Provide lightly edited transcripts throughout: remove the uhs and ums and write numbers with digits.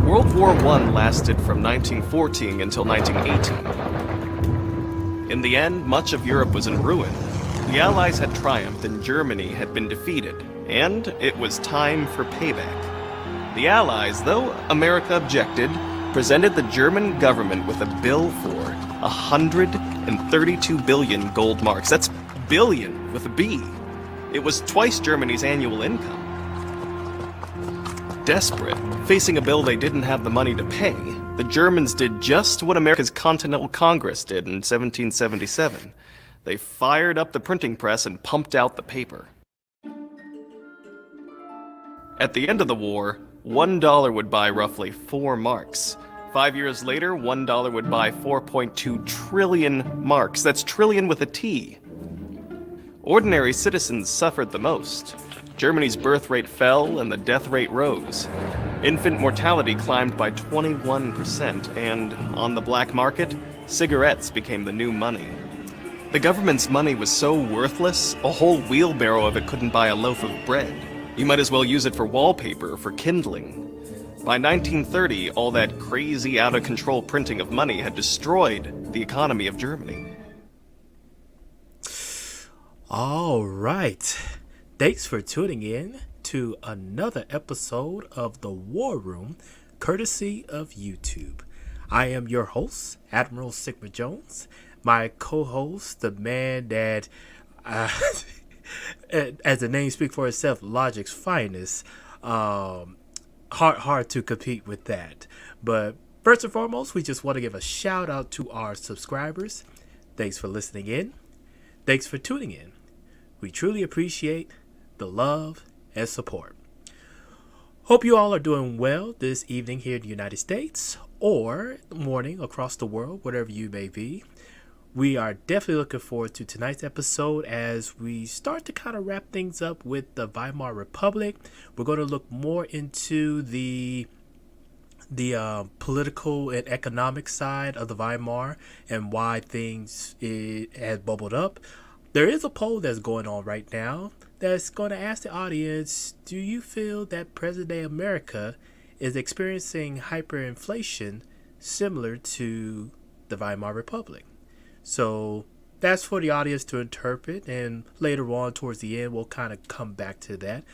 World War I lasted from 1914 until 1918. In the end, much of Europe was in ruin. The Allies had triumphed and Germany had been defeated, and it was time for payback. The Allies, though America objected, presented the German government with a bill for 132 billion gold marks. That's billion with a B. It was twice Germany's annual income. Desperate, facing a bill they didn't have the money to pay, the Germans did just what America's Continental Congress did in 1777. They fired up the printing press and pumped out the paper. At the end of the war, $1 would buy roughly 4 marks. 5 years later, $1 would buy 4.2 trillion marks. That's trillion with a T. Ordinary citizens suffered the most. Germany's birth rate fell and the death rate rose. Infant mortality climbed by 21%, and on the black market, cigarettes became the new money. The government's money was so worthless, a whole wheelbarrow of it couldn't buy a loaf of bread. You might as well use it for wallpaper or for kindling. By 1930, all that crazy, out-of-control printing of money had destroyed the economy of Germany. All right. Thanks for tuning in to another episode of The War Room, courtesy of YouTube. I am your host, Admiral Sigma Jones. My co-host, the man that, as the name speaks for itself, Logic's finest. Hard to compete with that. But first and foremost, we just want to give a shout out to our subscribers. Thanks for listening in. Thanks for tuning in. We truly appreciate the love and support. Hope you all are doing well this evening here in the United States or morning across the world, whatever you may be. We are definitely looking forward to tonight's episode as we start to kind of wrap things up with the Weimar Republic. We're going to look more into the political and economic side of the Weimar and why things has bubbled up. There is a poll that's going on right now that's going to ask the audience, do you feel that present-day America is experiencing hyperinflation similar to the Weimar Republic? So that's for the audience to interpret, and later on towards the end, we'll kind of come back to that.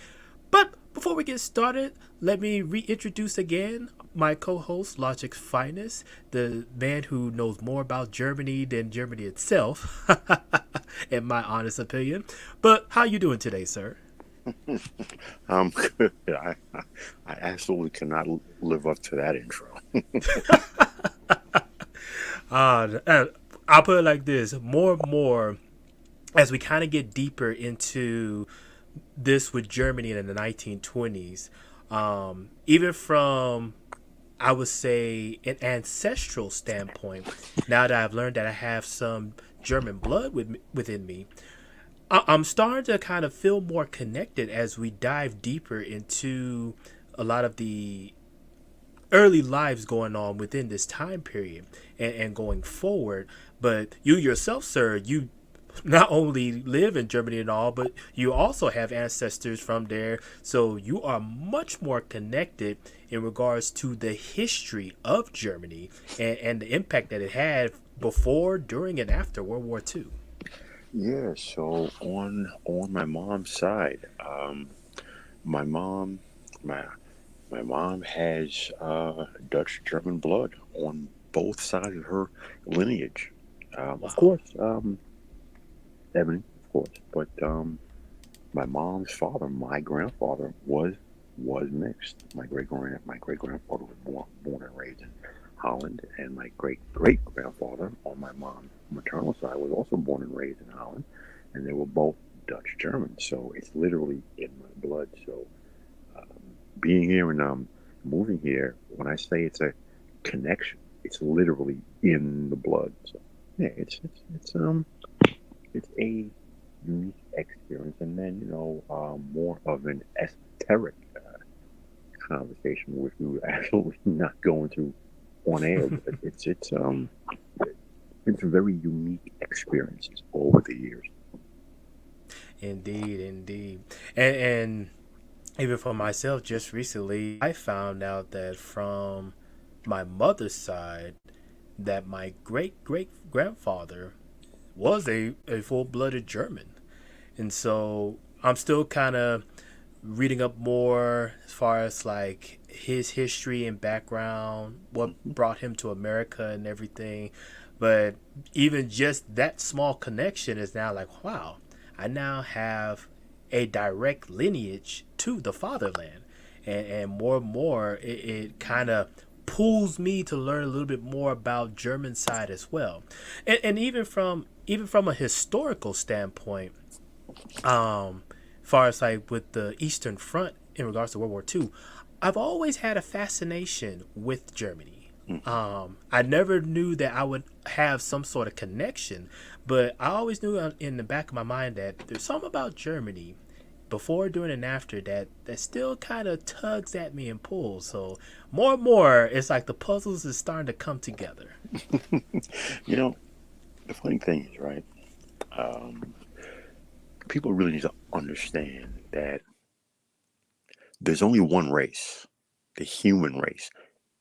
But Before we get started, let me reintroduce again my co host, Logic's Finest, the man who knows more about Germany than Germany itself, in my honest opinion. But how you doing today, sir? I'm good. I absolutely cannot live up to that intro. Uh, I'll put it like this: more and more as we kind of get deeper into this with Germany in the 1920s, even from I would say an ancestral standpoint. Now that I've learned that I have some German blood within me, I'm starting to kind of feel more connected as we dive deeper into a lot of the early lives going on within this time period and going forward. But you yourself, sir, you not only live in Germany and all, but you also have ancestors from there. So you are much more connected in regards to the history of Germany and the impact that it had before, during, and after World War II. Yeah, so on my mom's side, my mom my my mom has Dutch German blood on both sides of her lineage. Of Wow. course, Ebony, of course, but my mom's father, my grandfather, was mixed. My great grandfather was born and raised in Holland, and my great great grandfather on my mom's maternal side was also born and raised in Holland, and they were both Dutch German. So it's literally in my blood. So being here and moving here, when I say it's a connection, it's literally in the blood. So yeah, it's a unique experience, and then more of an esoteric conversation, which we were absolutely not going to on air. But it's a very unique experiences over the years. Indeed, indeed. And even for myself, just recently, I found out that from my mother's side, that my great great grandfather was a full blooded German. And so I'm still kind of reading up more as far as like his history and background, what Mhm. brought him to America and everything. But even just that small connection is now like, wow, I now have a direct lineage to the fatherland. And more and more, it kind of pulls me to learn a little bit more about German side as well. And even from a historical standpoint, far as like with the Eastern Front in regards to World War II, I've always had a fascination with Germany. Mhm. I never knew that I would have some sort of connection, but I always knew in the back of my mind that there's something about Germany before, during, and after that still kind of tugs at me and pulls. So more and more, it's like the puzzles is starting to come together. You know, the funny thing is, right? Um, People really need to understand that there's only one race, the human race.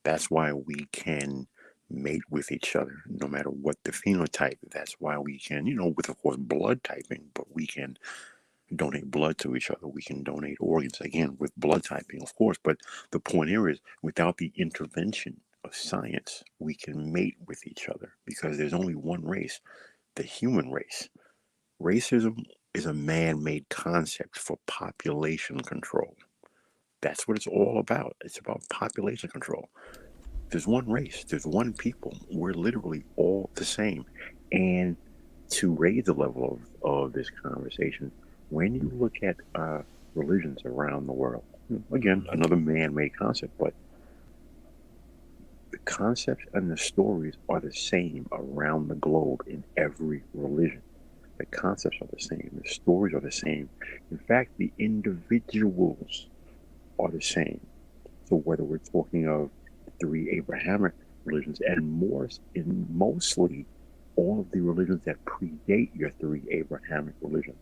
That's why we can mate with each other, no matter what the phenotype. That's why we can, with of course blood typing, but we can donate blood to each other. We can donate organs again with blood typing, of course. But the point here is, without the intervention of science, we can mate with each other because there's only one race, the human race. Racism is a man made concept for population control. That's what it's all about. It's about population control. There's one race, there's one people. We're literally all the same. And to raise the level of this conversation, when you look at religions around the world, again, Hmm. another man made concept, but the concepts and the stories are the same around the globe in every religion. The concepts are the same, the stories are the same. In fact, the individuals are the same. So whether we're talking of three Abrahamic religions and more, in mostly all of the religions that predate your three Abrahamic religions.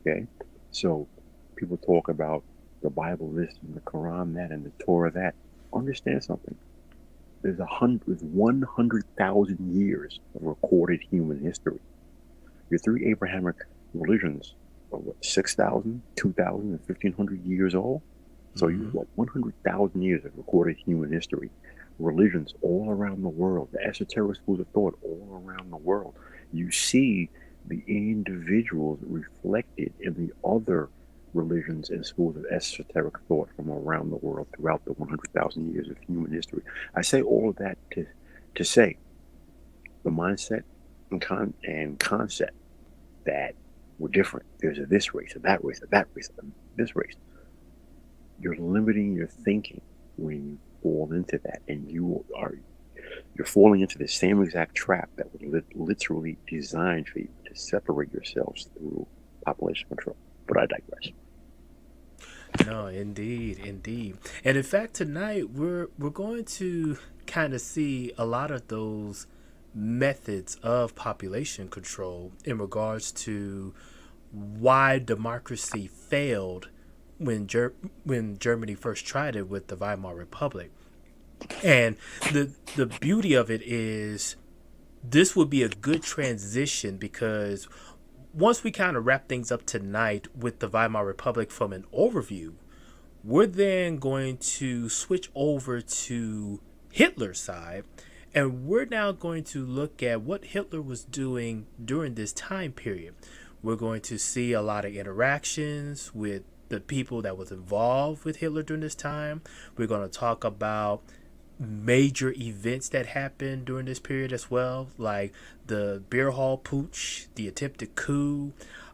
Okay, so people talk about the Bible this and the Quran that and the Torah that. Understand something. There's 100,000 years of recorded human history. Your three Abrahamic religions are what, 6,000, 2,000, and 1,500 years old? So you have 100,000 years of recorded human history, religions all around the world, the esoteric schools of thought all around the world. You see the individuals reflected in the other religions and schools of esoteric thought from around the world throughout the 100,000 years of human history. I say all of that to say the mindset and concept that we're different. There's a this race, a that race, a that race, a this race. You're limiting your thinking when you fall into that, and you're falling into the same exact trap that was literally designed for you to separate yourselves through population control. But I digress. No, indeed, indeed. And in fact, tonight we're going to kind of see a lot of those methods of population control in regards to why democracy failed when Germany first tried it with the Weimar Republic. And the beauty of it is this would be a good transition because once we kind of wrap things up tonight with the Weimar Republic from an overview, we're then going to switch over to Hitler's side, and we're now going to look at what Hitler was doing during this time period. We're going to see a lot of interactions with the people that was involved with Hitler during this time. We're going to talk about major events that happened during this period as well, like the beer hall putsch, the attempted coup.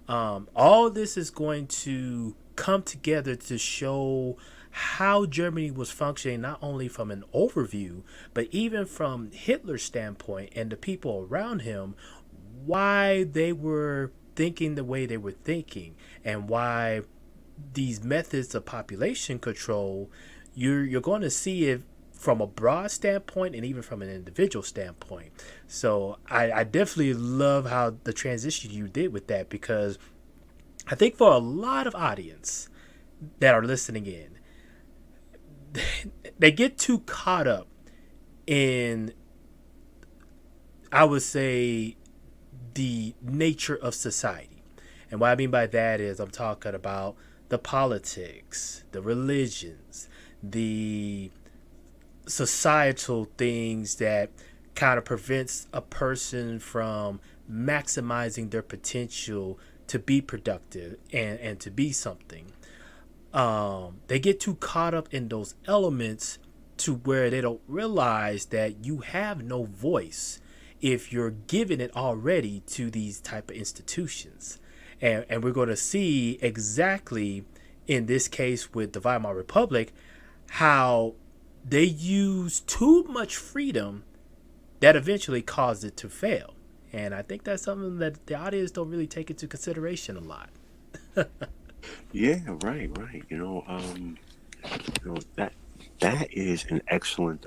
All this is going to come together to show how Germany was functioning, not only from an overview, but even from Hitler's standpoint and the people around him, why they were thinking the way they were thinking, and why these methods of population control, you're going to see it from a broad standpoint and even from an individual standpoint. So I definitely love how the transition you did with that, because I think for a lot of audience that are listening in, they get too caught up in, I would say, the nature of society. And what I mean by that is I'm talking about the politics, the religions, the societal things that kind of prevents a person from maximizing their potential to be productive and to be something. They get too caught up in those elements to where they don't realize that you have no voice if you're giving it already to these type of institutions. And we're going to see exactly in this case with the Weimar Republic how they use too much freedom that eventually caused it to fail. And I think that's something that the audience don't really take into consideration a lot. Yeah, right. That is an excellent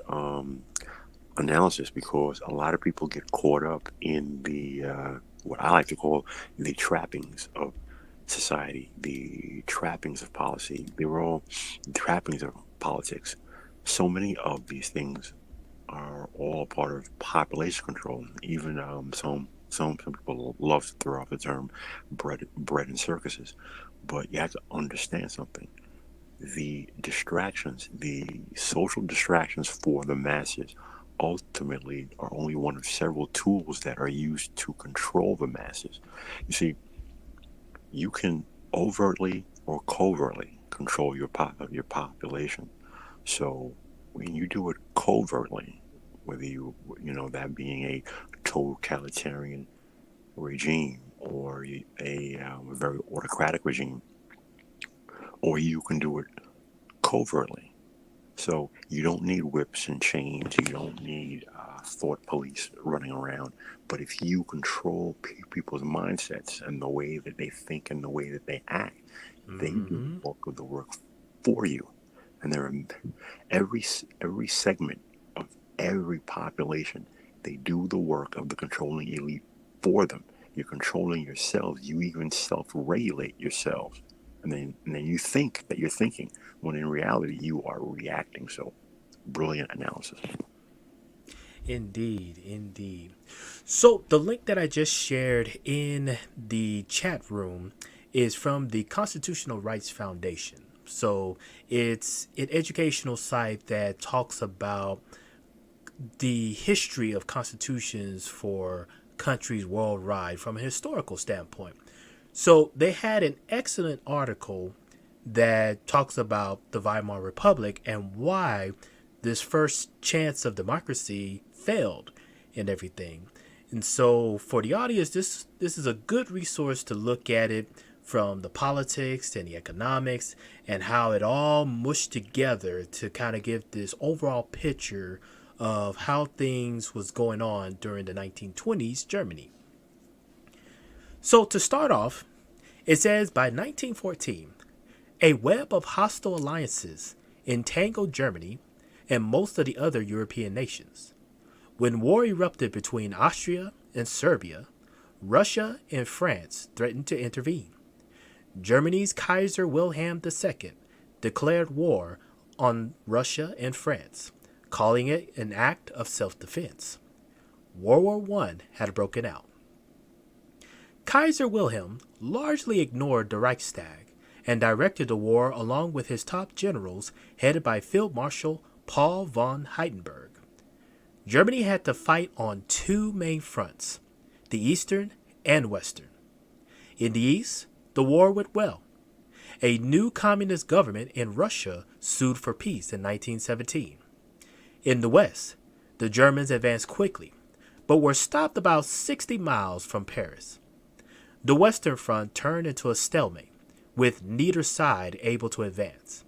analysis, because a lot of people get caught up in the what I like to call the trappings of society, the trappings of policy. They were all trappings of politics. So many of these things are all part of population control. Even some people love to throw out the term bread and circuses, but you have to understand something. The distractions, the social distractions for the masses, ultimately are only one of several tools that are used to control the masses. You see, you can overtly or covertly control your population. So when you do it covertly, whether that being a totalitarian regime or a very autocratic regime, or you can do it covertly. So you don't need whips and chains. You don't need thought police running around. But if you control people's mindsets and the way that they think and the way that they act, they do the bulk of the work for you. And there are every segment of every population, they do the work of the controlling elite for them. You're controlling yourselves. You even self-regulate yourselves. And then you think that you're thinking, when in reality you are reacting. So, brilliant analysis. Indeed. So the link that I just shared in the chat room is from the Constitutional Rights Foundation. So it's an educational site that talks about the history of constitutions for countries worldwide from a historical standpoint. So they had an excellent article that talks about the Weimar Republic and why this first chance of democracy failed and everything. And so for the audience, this is a good resource to look at it from the politics and the economics and how it all mushed together to kind of give this overall picture of how things was going on during the 1920s Germany. So to start off, it says by 1914, a web of hostile alliances entangled Germany and most of the other European nations. When war erupted between Austria and Serbia, Russia and France threatened to intervene. Germany's Kaiser Wilhelm II declared war on Russia and France, calling it an act of self-defense. World War I had broken out. Kaiser Wilhelm largely ignored the Reichstag and directed the war along with his top generals headed by Field Marshal Paul von Hindenburg. Germany had to fight on two main fronts, the Eastern and Western. In the East, the war went well. A new communist government in Russia sued for peace in 1917. In the West, the Germans advanced quickly, but were stopped about 60 miles from Paris. The Western Front turned into a stalemate, with neither side able to advance.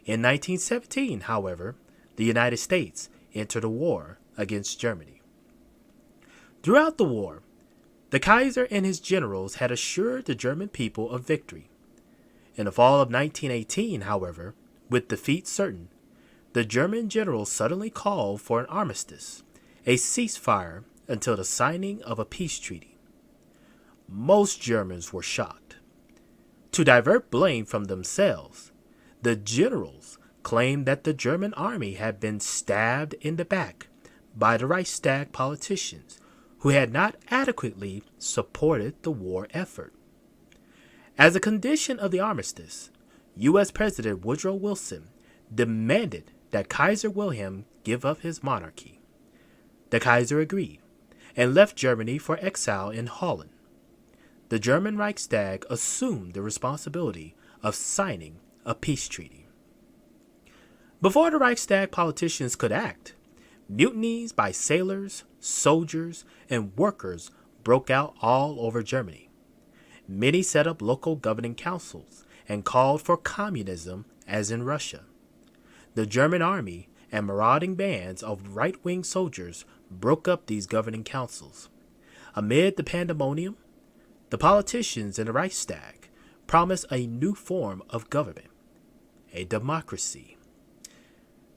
In 1917, however, the United States entered a war against Germany. Throughout the war, the Kaiser and his generals had assured the German people of victory. In the fall of 1918, however, with defeat certain, the German generals suddenly called for an armistice, a ceasefire until the signing of a peace treaty. Most Germans were shocked. To divert blame from themselves, the generals claimed that the German army had been stabbed in the back by the Reichstag politicians who had not adequately supported the war effort. As a condition of the armistice, U.S. President Woodrow Wilson demanded that Kaiser Wilhelm give up his monarchy. The Kaiser agreed and left Germany for exile in Holland. The German Reichstag assumed the responsibility of signing a peace treaty. Before the Reichstag politicians could act, mutinies by sailors, soldiers, and workers broke out all over Germany. Many set up local governing councils and called for communism as in Russia. The German army and marauding bands of right-wing soldiers broke up these governing councils. Amid the pandemonium, the politicians in the Reichstag promised a new form of government, a democracy.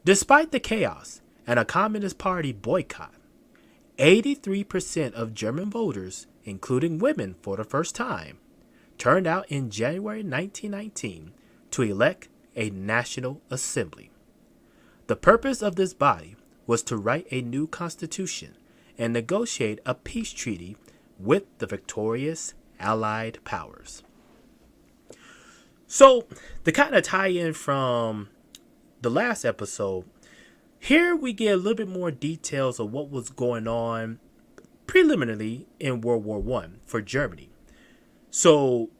Despite the chaos and a Communist Party boycott, 83% of German voters, including women for the first time, turned out in January 1919 to elect a National Assembly. The purpose of this body was to write a new constitution and negotiate a peace treaty with the victorious Allied powers. So, to kind of tie in from the last episode, here we get a little bit more details of what was going on preliminarily in World War I for Germany. So,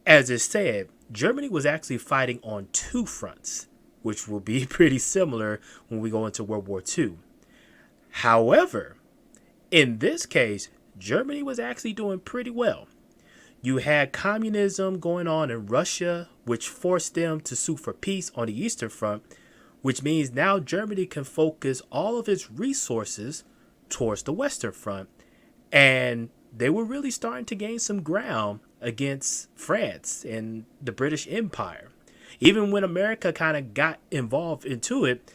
as it said, Germany was actually fighting on two fronts, which will be pretty similar when we go into World War II. However, in this case, Germany was actually doing pretty well. You had communism going on in Russia, which forced them to sue for peace on the Eastern Front, which means now Germany can focus all of its resources towards the Western Front. And they were really starting to gain some ground against France and the British Empire. Even when America kind of got involved into it,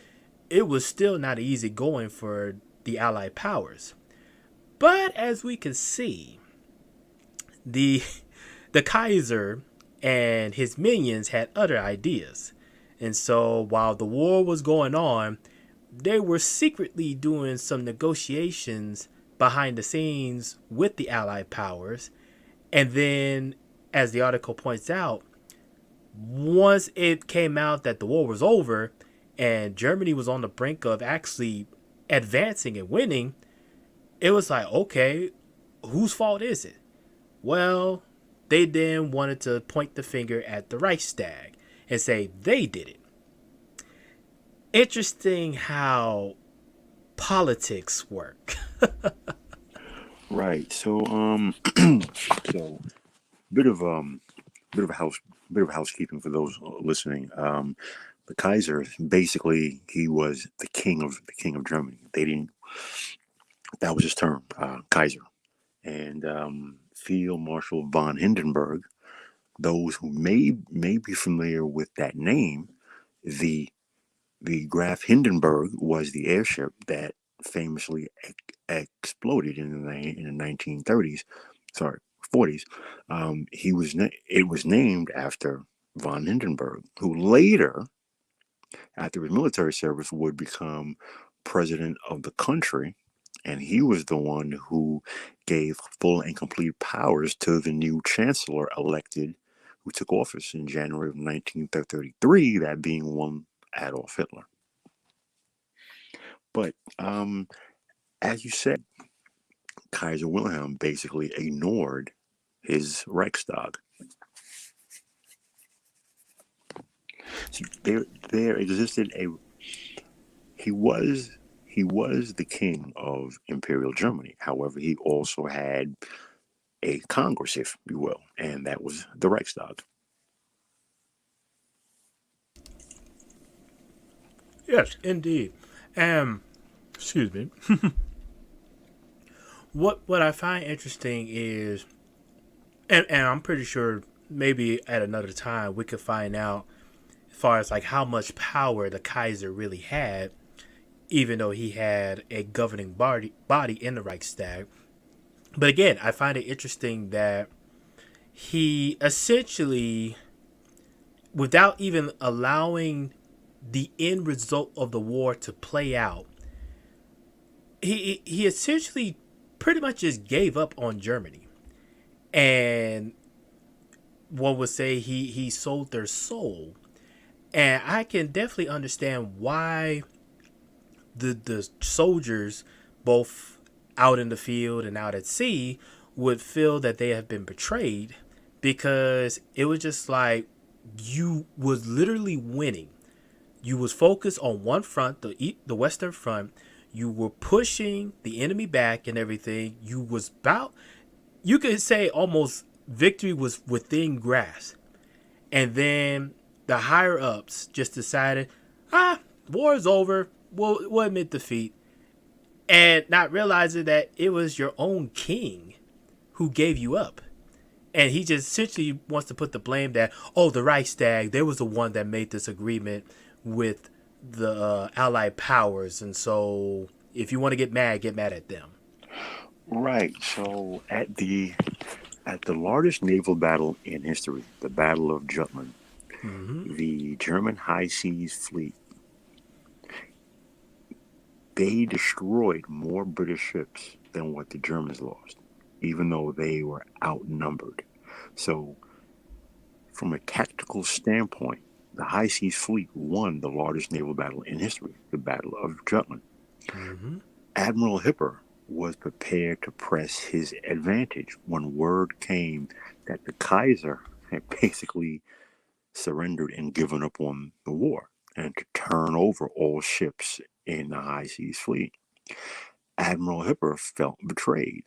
it was still not easy going for the Allied powers. But as we can see, the Kaiser and his minions had other ideas. And so while the war was going on, they were secretly doing some negotiations behind the scenes with the Allied powers. And then, as the article points out, Once it came out that the war was over and Germany was on the brink of actually advancing and winning, it was like, okay, whose fault is it? Well, they then wanted to point the finger at the Reichstag and say they did it. Interesting how politics work. Right. So so bit of bit of a house bit of housekeeping for those listening. The Kaiser, basically, he was the king of Germany. They didn't. That was his term, Kaiser. And Field Marshal von Hindenburg. Those who may be familiar with that name, the the Graf Hindenburg was the airship that famously exploded in the 1930s. Sorry, 40s. It was named after von Hindenburg, who later, after his military service, would become president of the country. And he was the one who gave full and complete powers to the new chancellor elected, who took office in January of 1933, that being one Adolf Hitler. But as you said, Kaiser Wilhelm basically ignored his Reichstag. So there existed a he was the king of Imperial Germany. However, he also had a Congress, if you will, and that was the Reichstag. Yes, indeed. Excuse me. What I find interesting is, and I'm pretty sure maybe at another time we could find out as far as like how much power the Kaiser really had, even though he had a governing body in the Reichstag. But again, I find it interesting that he essentially, without even allowing the end result of the war to play out, he essentially pretty much just gave up on Germany. And one would say he sold their soul. And I can definitely understand why the soldiers, both out in the field and out at sea, would feel that they have been betrayed, because it was just like you was literally winning. You was focused on one front, the Western Front. You were pushing the enemy back and everything. You was about, you could say almost victory was within grasp. And then the higher ups just decided, war is over. We'll admit defeat. And not realizing that it was your own king who gave you up. And he just essentially wants to put the blame that, oh, the Reichstag, they was the one that made this agreement with the Allied powers. And so if you want to get mad at them. Right. So at the largest naval battle in history, the Battle of Jutland, the German high seas fleet, they destroyed more British ships than what the Germans lost, even though they were outnumbered. So, from a tactical standpoint, the high seas fleet won the largest naval battle in history, the Battle of Jutland. Admiral Hipper was prepared to press his advantage when word came that the Kaiser had basically surrendered and given up on the war, and to turn over all ships in the high seas fleet. Admiral Hipper felt betrayed.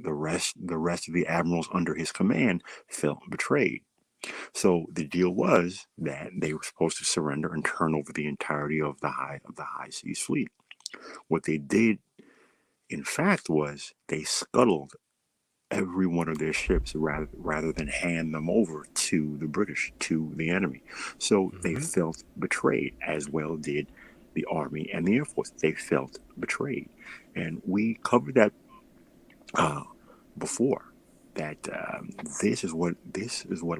The rest of the admirals under his command felt betrayed. So the deal was that they were supposed to surrender and turn over the entirety of the high seas fleet. What they did, in fact, was they scuttled every one of their ships rather than hand them over to the British, to the enemy. So they felt betrayed, as well did the Army and the Air Force. They felt betrayed. And we covered that before. That this is what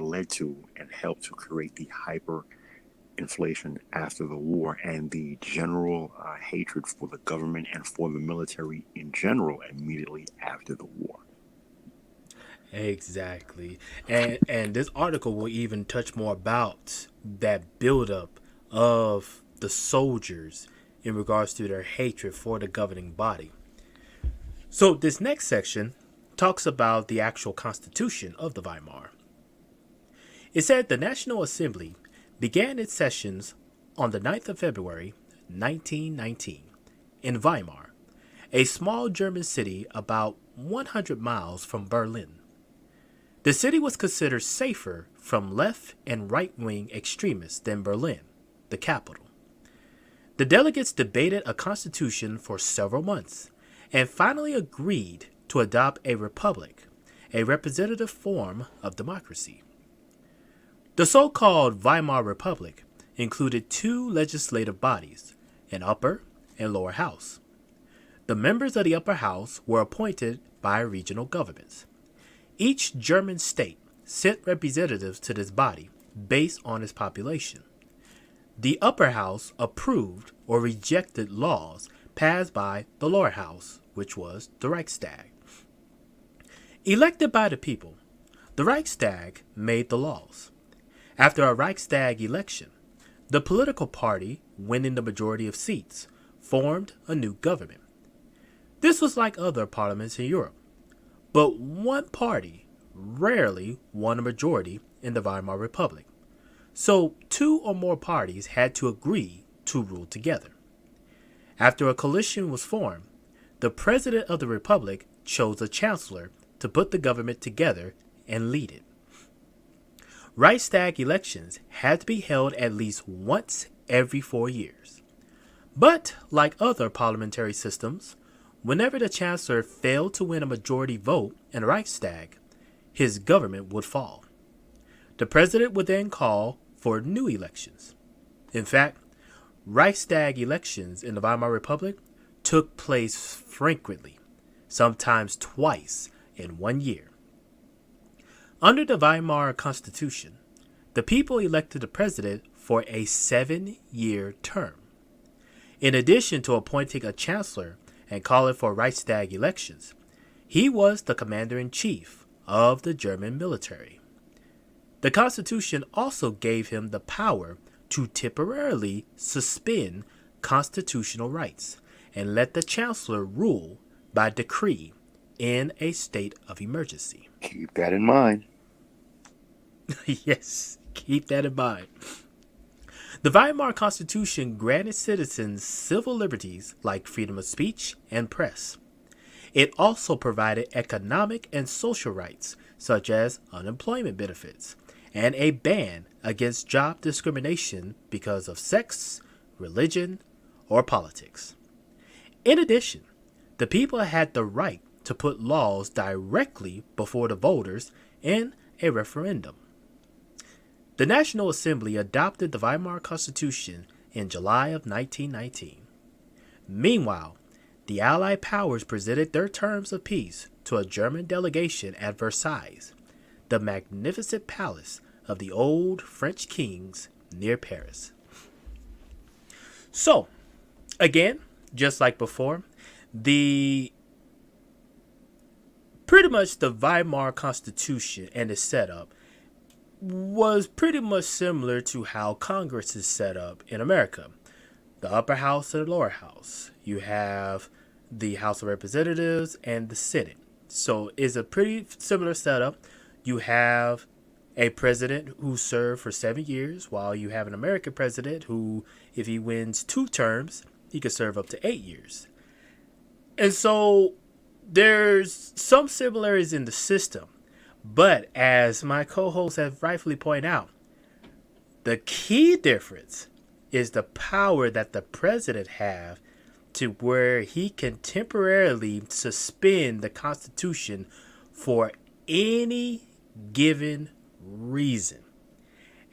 led to and helped to create the hyperinflation after the war, and the general hatred for the government and for the military in general immediately after the war. Exactly. And this article will even touch more about that buildup of the soldiers in regards to their hatred for the governing body. So this next section talks about the actual constitution of the Weimar. It said the National Assembly began its sessions on the 9th of February 1919 in Weimar, a small German city about 100 miles from Berlin. The city was considered safer from left and right-wing extremists than Berlin, the capital. The delegates debated a constitution for several months and finally agreed to adopt a republic, a representative form of democracy. The so-called Weimar Republic included two legislative bodies, an upper and lower house. The members of the upper house were appointed by regional governments. Each German state sent representatives to this body based on its population. The upper house approved or rejected laws passed by the lower house, which was the Reichstag. Elected by the people, the Reichstag made the laws. After a Reichstag election, the political party winning the majority of seats formed a new government. This was like other parliaments in Europe, but one party rarely won a majority in the Weimar Republic, so two or more parties had to agree to rule together. After a coalition was formed, the president of the republic chose a chancellor to put the government together and lead it. Reichstag elections had to be held at least once every 4 years. But, like other parliamentary systems, whenever the chancellor failed to win a majority vote in the Reichstag, his government would fall. The president would then call for new elections. In fact, Reichstag elections in the Weimar Republic took place frequently, sometimes twice in 1 year. Under the Weimar Constitution, the people elected the president for a 7-year term. In addition to appointing a chancellor and calling for Reichstag elections, he was the commander-in-chief of the German military. The Constitution also gave him the power to temporarily suspend constitutional rights and let the chancellor rule by decree in a state of emergency. Keep that in mind. Yes, keep that in mind. The Weimar Constitution granted citizens civil liberties like freedom of speech and press. It also provided economic and social rights such as unemployment benefits and a ban against job discrimination because of sex, religion, or politics. In addition, the people had the right to put laws directly before the voters in a referendum. The National Assembly adopted the Weimar Constitution in July of 1919. Meanwhile, the Allied powers presented their terms of peace to a German delegation at Versailles, the magnificent palace of the old French kings near Paris. So, again, just like before, pretty much the Weimar Constitution and its setup was pretty much similar to how Congress is set up in America. The upper house and the lower house. You have the House of Representatives and the Senate. So it's a pretty similar setup. You have a president who served for 7 years, while you have an American president who, if he wins 2 terms, he could serve up to 8 years. And so there's some similarities in the system. But as my co-hosts have rightfully pointed out, the key difference is the power that the president have to where he can temporarily suspend the Constitution for any given reason.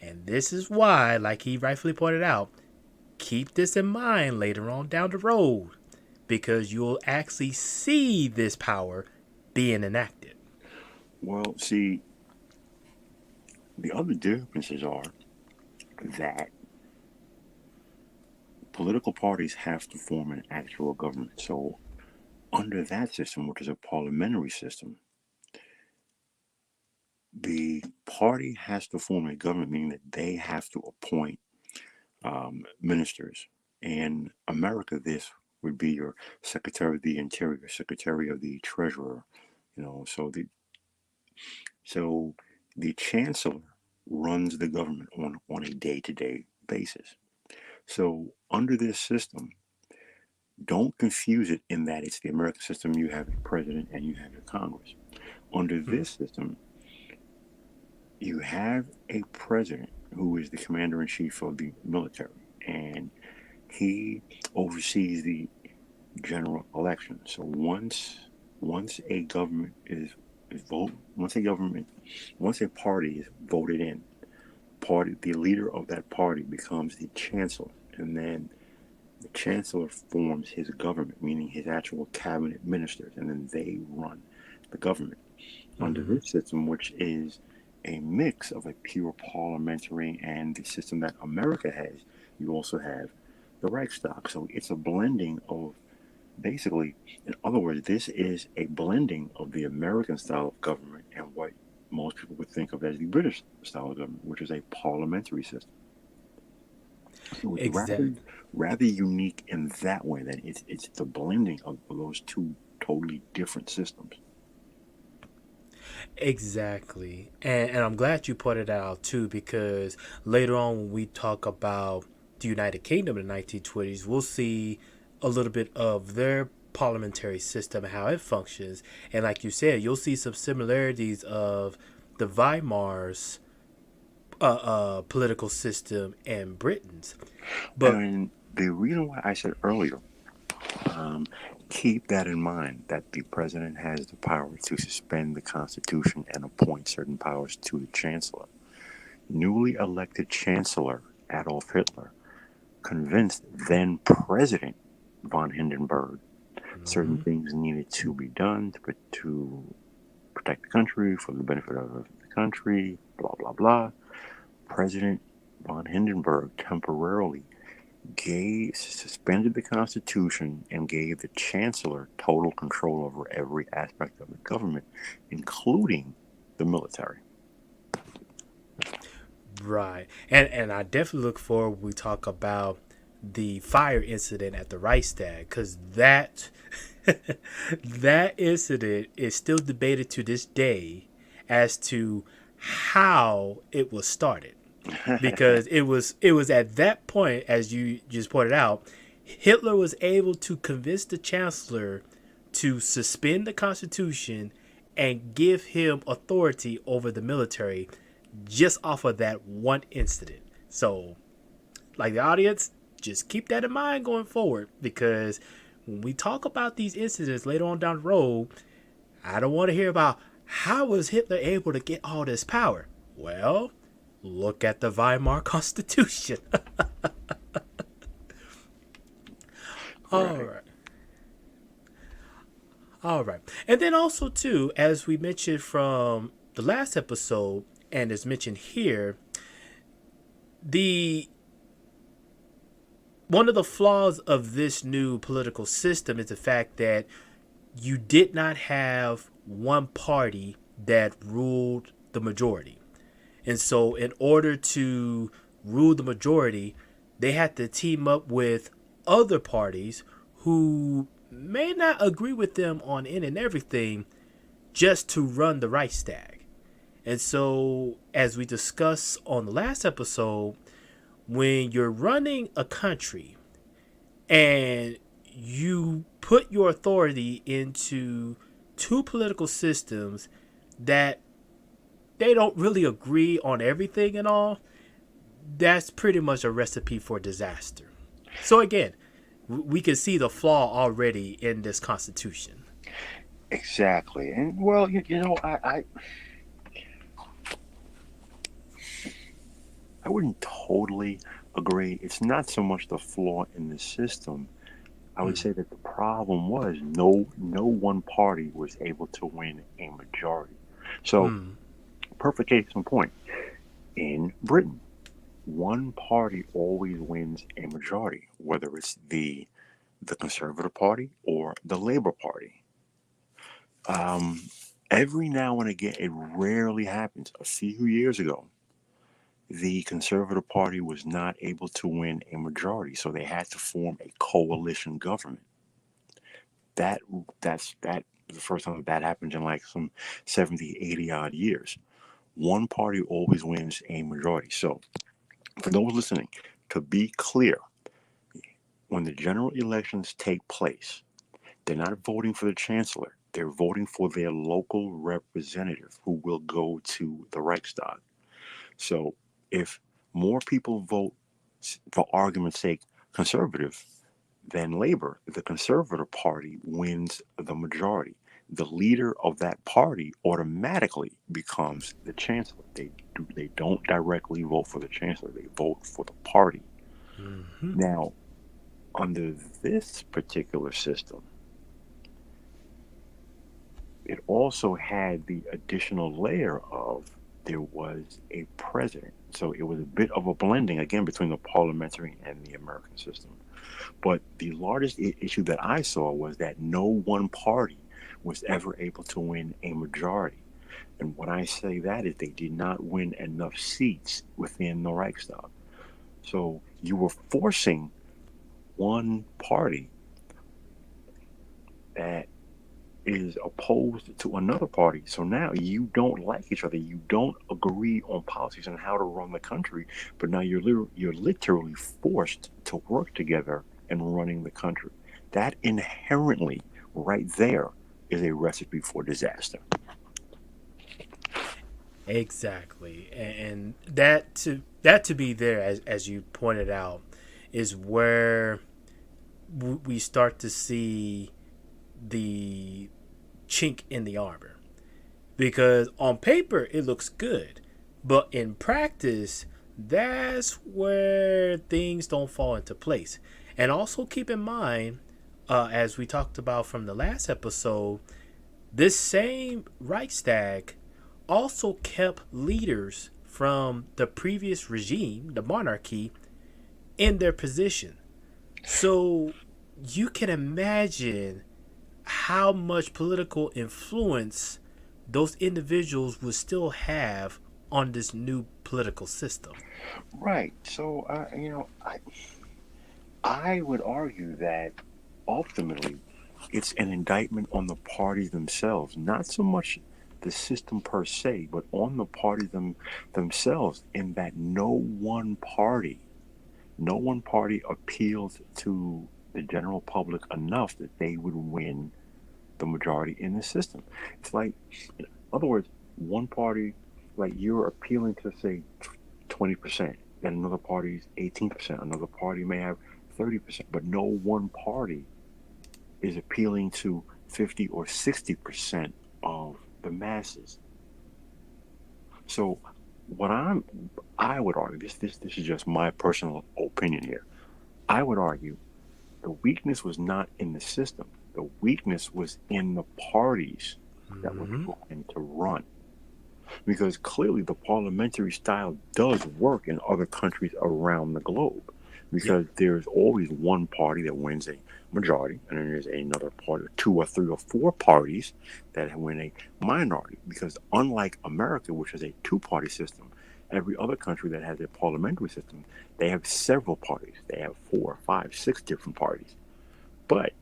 And this is why, like he rightfully pointed out, keep this in mind later on down the road, because you'll actually see this power being enacted. Well, see, the other differences are that political parties have to form an actual government. So under that system, which is a parliamentary system, the party has to form a government, meaning that they have to appoint ministers. In America, this would be your Secretary of the Interior, Secretary of the Treasurer. So the Chancellor runs the government on a day-to-day basis. So under this system, don't confuse it in that it's the American system. You have a president and you have your Congress. Under this system, you have a president who is the commander in chief of the military, and he oversees the general election. So once a government is vote once a party is voted in, the leader of that party becomes the chancellor, and then the chancellor forms his government, meaning his actual cabinet ministers, and then they run the government. Under this system, which is a mix of a pure parliamentary and the system that America has, you also have the Reichstag. So it's a blending of, basically, in other words, this is a blending of the American style of government and what most people would think of as the British style of government, which is a parliamentary system. So it's Exactly. rather unique in that way, that it's the blending of those two totally different systems. Exactly. And I'm glad you pointed that out too, because later on when we talk about the United Kingdom in the 1920s, we'll see a little bit of their parliamentary system and how it functions. And like you said, you'll see some similarities of the Weimar's political system and Britain's. But And the reason why I said earlier, um, keep that in mind, that the president has the power to suspend the Constitution and appoint certain powers to the chancellor. Newly elected Chancellor Adolf Hitler convinced then President von Hindenburg certain things needed to be done to protect the country, for the benefit of the country, blah, blah, blah. President von Hindenburg temporarily suspended the Constitution and gave the Chancellor total control over every aspect of the government, including the military. right. And I definitely look forward when we talk about the fire incident at the Reichstag, because that that incident is still debated to this day as to how it was started, because it was at that point, as you just pointed out, Hitler was able to convince the chancellor to suspend the Constitution and give him authority over the military just off of that one incident. So, like the audience, just keep that in mind going forward, because when we talk about these incidents later on down the road, I don't want to hear about how was Hitler able to get all this power. Well, look at the Weimar Constitution. All right. All right. And then also, too, as we mentioned from the last episode, and is mentioned here, the one of the flaws of this new political system is the fact that you did not have one party that ruled the majority. And so, in order to rule the majority, they had to team up with other parties who may not agree with them on in and everything, just to run the Reichstag. And so, as we discussed on the last episode, when you're running a country and you put your authority into two political systems that they don't really agree on everything and all, that's pretty much a recipe for disaster. So again, we can see the flaw already in this Constitution. Exactly. And well, I wouldn't totally agree. It's not so much the flaw in the system. I would say that the problem was no one party was able to win a majority. So, perfect case in point. In Britain, one party always wins a majority, whether it's the Conservative Party or the Labour Party. Every now and again, it rarely happens. A few years ago, the Conservative Party was not able to win a majority, so they had to form a coalition government. That that was the first time that happened in like some 70, 80 odd years. One party always wins a majority. So, for those listening, to be clear, when the general elections take place, they're not voting for the chancellor. They're voting for their local representative who will go to the Reichstag. So if more people vote, for argument's sake, conservative than Labor, the Conservative Party wins the majority. The leader of that party automatically becomes the chancellor. They don't directly vote for the chancellor. They vote for the party. Mm-hmm. Now, under this particular system, it also had the additional layer of there was a president. So it was a bit of a blending again between the parliamentary and the American system. But the largest issue that I saw was that no one party was ever able to win a majority. And when I say that is they did not win enough seats within the Reichstag. So you were forcing one party that is opposed to another party. So now you don't like each other. You don't agree on policies and how to run the country. But now you're literally forced to work together in running the country. That inherently, right there, is a recipe for disaster. Exactly, and that to be there, as you pointed out, is where we start to see the chink in the armor. Because on paper it looks good, but in practice, that's where things don't fall into place. And also keep in mind, as we talked about from the last episode, this same Reichstag also kept leaders from the previous regime, the monarchy, in their position. So you can imagine how much political influence those individuals would still have on this new political system. Right. So, I would argue that ultimately it's an indictment on the parties themselves, not so much the system per se, but on the parties themselves, in that no one party appealed to the general public enough that they would win the majority in the system. It's like, in other words, one party, like you're appealing to say 20%, then another party's 18%, another party may have 30%, but no one party is appealing to 50 or 60% of the masses. So what I would argue, this is just my personal opinion here. I would argue the weakness was not in the system. The weakness was in the parties that were Mm-hmm. trying to run. Because clearly the parliamentary style does work in other countries around the globe. Yep. Because there's always one party that wins a majority, and then there's another party, two or three or four parties that win a minority. Because unlike America, which is a two-party system, every other country that has a parliamentary system, they have several parties. They have 4, 5, 6 different parties. But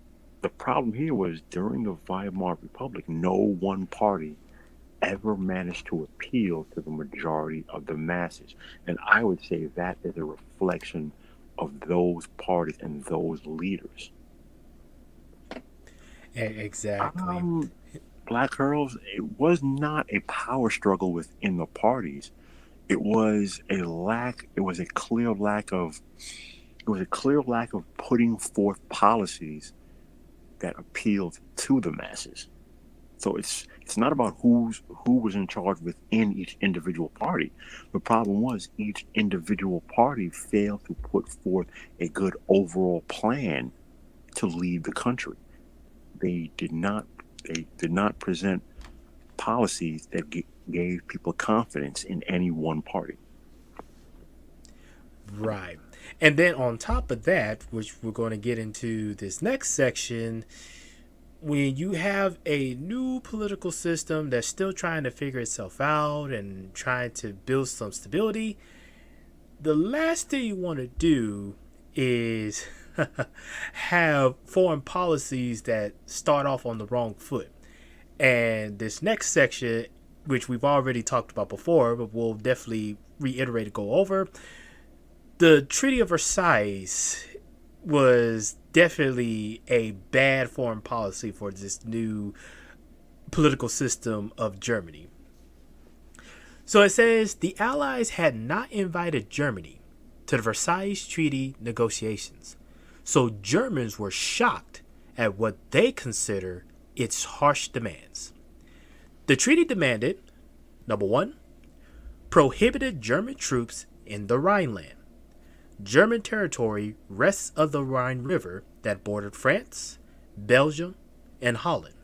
the problem here was during the Weimar Republic, no one party ever managed to appeal to the majority of the masses. And I would say that is a reflection of those parties and those leaders. Exactly. Black Girls, it was not a power struggle within the parties. It was a clear lack of putting forth policies that appealed to the masses. So it's not about who was in charge within each individual party. The problem was each individual party failed to put forth a good overall plan to lead the country. They did not present policies that gave people confidence in any one party. Right. And then on top of that, which we're going to get into this next section, when you have a new political system that's still trying to figure itself out and trying to build some stability, the last thing you want to do is have foreign policies that start off on the wrong foot. And this next section, which we've already talked about before, but we'll definitely reiterate and go over, the Treaty of Versailles was definitely a bad foreign policy for this new political system of Germany. So it says the Allies had not invited Germany to the Versailles Treaty negotiations. So Germans were shocked at what they consider its harsh demands. The treaty demanded, number one, prohibited German troops in the Rhineland, German territory west of the Rhine River that bordered France, Belgium, and Holland.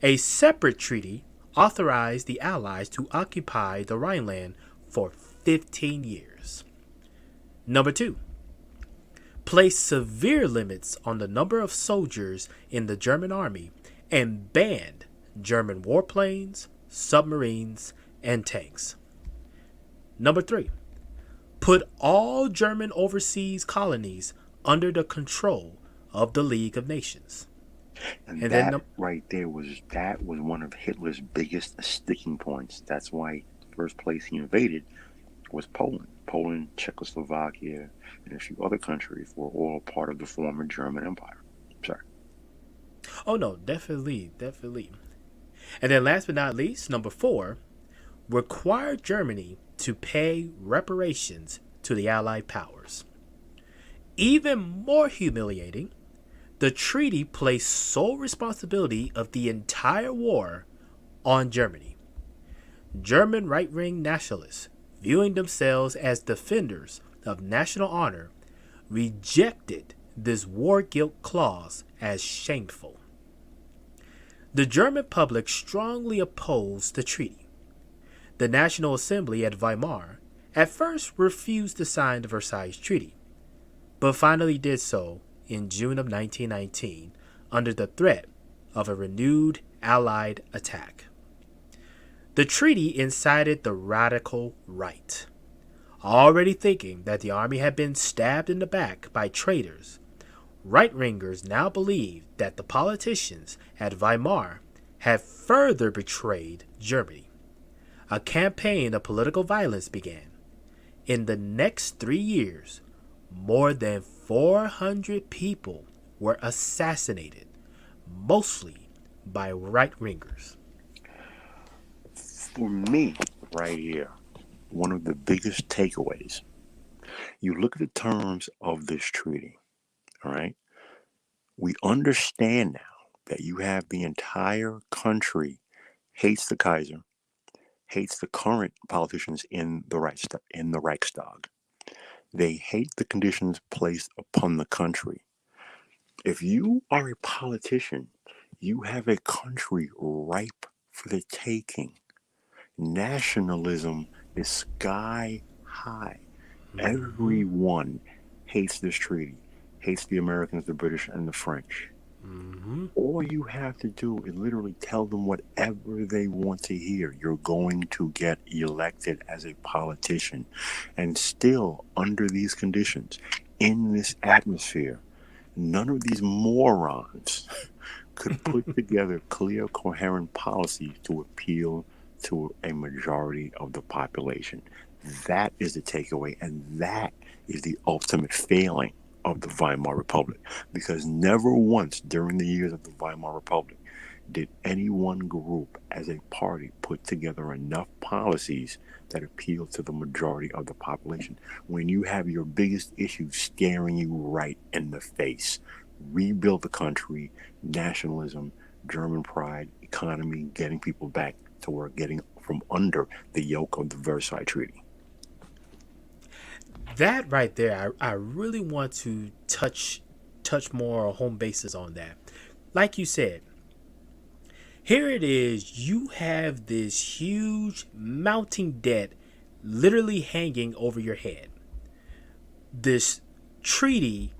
A separate treaty authorized the Allies to occupy the Rhineland for 15 years. Number two, placed severe limits on the number of soldiers in the German army and banned German warplanes, submarines, and tanks. Number three, put all German overseas colonies under the control of the League of Nations. And And that then right there was one of Hitler's biggest sticking points. That's why the first place he invaded was Poland. Poland, Czechoslovakia, and a few other countries were all part of the former German Empire. Sorry. oh no, definitely. And then last but not least, number four, required Germany to pay reparations to the Allied powers. Even more humiliating, the treaty placed sole responsibility of the entire war on Germany. German right-wing nationalists, viewing themselves as defenders of national honor, rejected this war guilt clause as shameful. The German public strongly opposed the treaty. The National Assembly at Weimar at first refused to sign the Versailles Treaty, but finally did so in June of 1919 under the threat of a renewed Allied attack. The treaty incited the radical right. Already thinking that the army had been stabbed in the back by traitors, right-wingers now believed that the politicians at Weimar had further betrayed Germany. A campaign of political violence began. In the next 3 years, more than 400 people were assassinated, mostly by right-wingers. For me, right here, one of the biggest takeaways, you look at the terms of this treaty, all right? We understand now that you have the entire country hates the Kaiser, hates the current politicians in the Reichstag. They hate the conditions placed upon the country. If you are a politician, you have a country ripe for the taking. Nationalism is sky high. Everyone hates this treaty, hates the Americans, the British, and the French. All you have to do is literally tell them whatever they want to hear. You're going to get elected as a politician. And still, under these conditions, in this atmosphere, none of these morons could put together clear, coherent policies to appeal to a majority of the population. That is the takeaway, and that is the ultimate failing of the Weimar Republic, because never once during the years of the Weimar Republic did any one group as a party put together enough policies that appeal to the majority of the population. When you have your biggest issue staring you right in the face, rebuild the country, nationalism, German pride, economy, getting people back to work, getting from under the yoke of the Versailles Treaty. That right there, I really want to touch more home bases on that. Like you said, here it is, you have this huge mounting debt literally hanging over your head. This treaty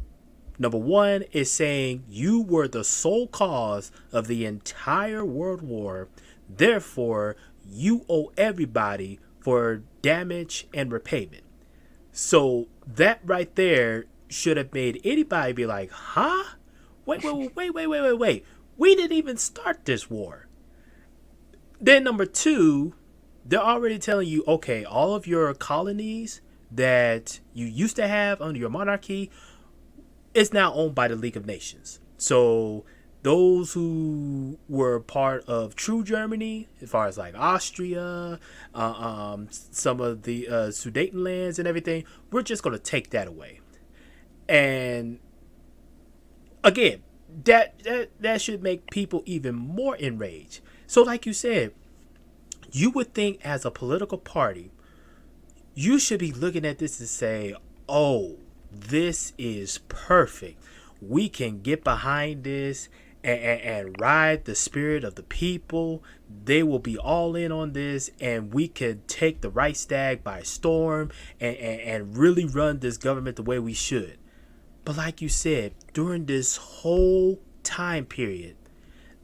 Number one is saying you were the sole cause of the entire World War. Therefore, you owe everybody for damage and repayment. So that right there should have made anybody be like, huh? Wait. We didn't even start this war. Then number two, they're already telling you, okay, all of your colonies that you used to have under your monarchy is now owned by the League of Nations. So those who were part of true Germany, as far as like Austria, some of the Sudetenlands and everything, we're just going to take that away. And again, that should make people even more enraged. So like you said, you would think as a political party, you should be looking at this and say, oh, this is perfect. We can get behind this and ride the spirit of the people. They will be all in on this, and we can take the Reichstag by storm and really run this government the way we should. But like you said, during this whole time period,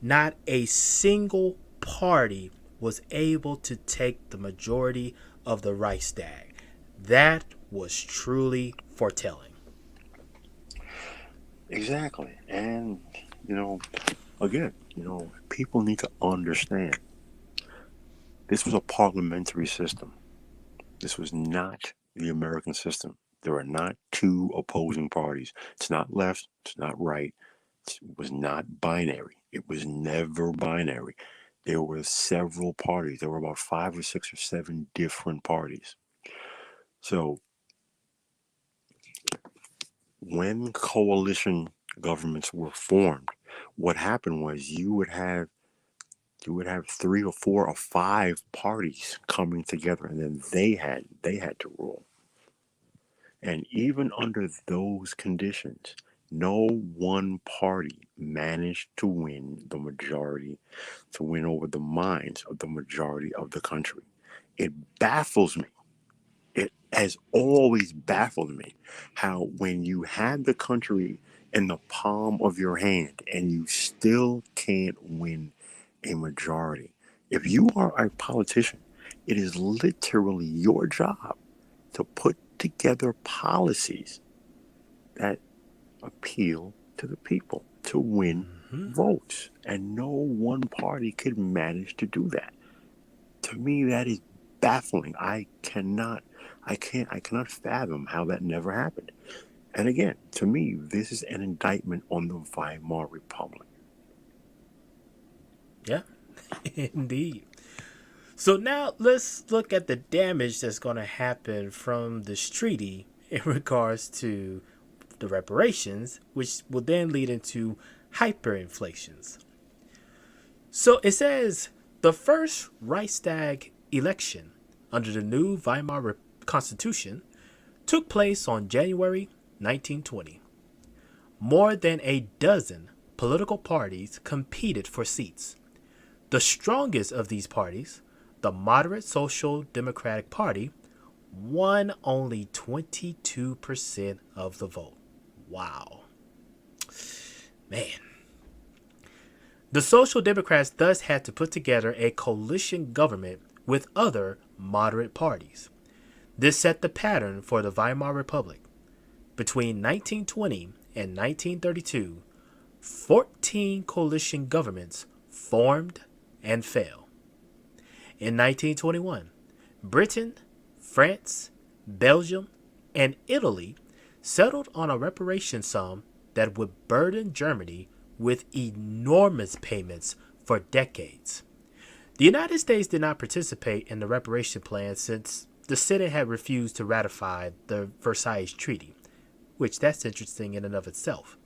not a single party was able to take the majority of the Reichstag. That was truly foretelling. Exactly. And, again, people need to understand this was a parliamentary system. This was not the American system. There are not two opposing parties. It's not left. It's not right. It was not binary. It was never binary. There were several parties. There were about 5 or 6 or 7 different parties. So when coalition governments were formed, what happened was you would have 3 or 4 or 5 parties coming together, and then they had to rule. And even under those conditions, no one party managed to win the majority, to win over the minds of the majority of the country. It baffles me. It has always baffled me how when you had the country in the palm of your hand and you still can't win a majority. If you are a politician, it is literally your job to put together policies that appeal to the people, to win votes. And no one party could manage to do that. To me, that is baffling. I cannot fathom how that never happened. And again, to me, this is an indictment on the Weimar Republic. Yeah, indeed. So now let's look at the damage that's going to happen from this treaty in regards to the reparations, which will then lead into hyperinflations. So it says the first Reichstag election under the new Weimar Constitution took place on January 1920. More than a dozen political parties competed for seats. The strongest of these parties, the moderate Social Democratic Party, won only 22% of the vote. Wow. Man. The Social Democrats thus had to put together a coalition government with other moderate parties. This set the pattern for the Weimar Republic. Between 1920 and 1932, 14 coalition governments formed and fell. In 1921, Britain, France, Belgium, and Italy settled on a reparation sum that would burden Germany with enormous payments for decades. The United States did not participate in the reparation plan since the Senate had refused to ratify the Versailles Treaty, which that's interesting in and of itself.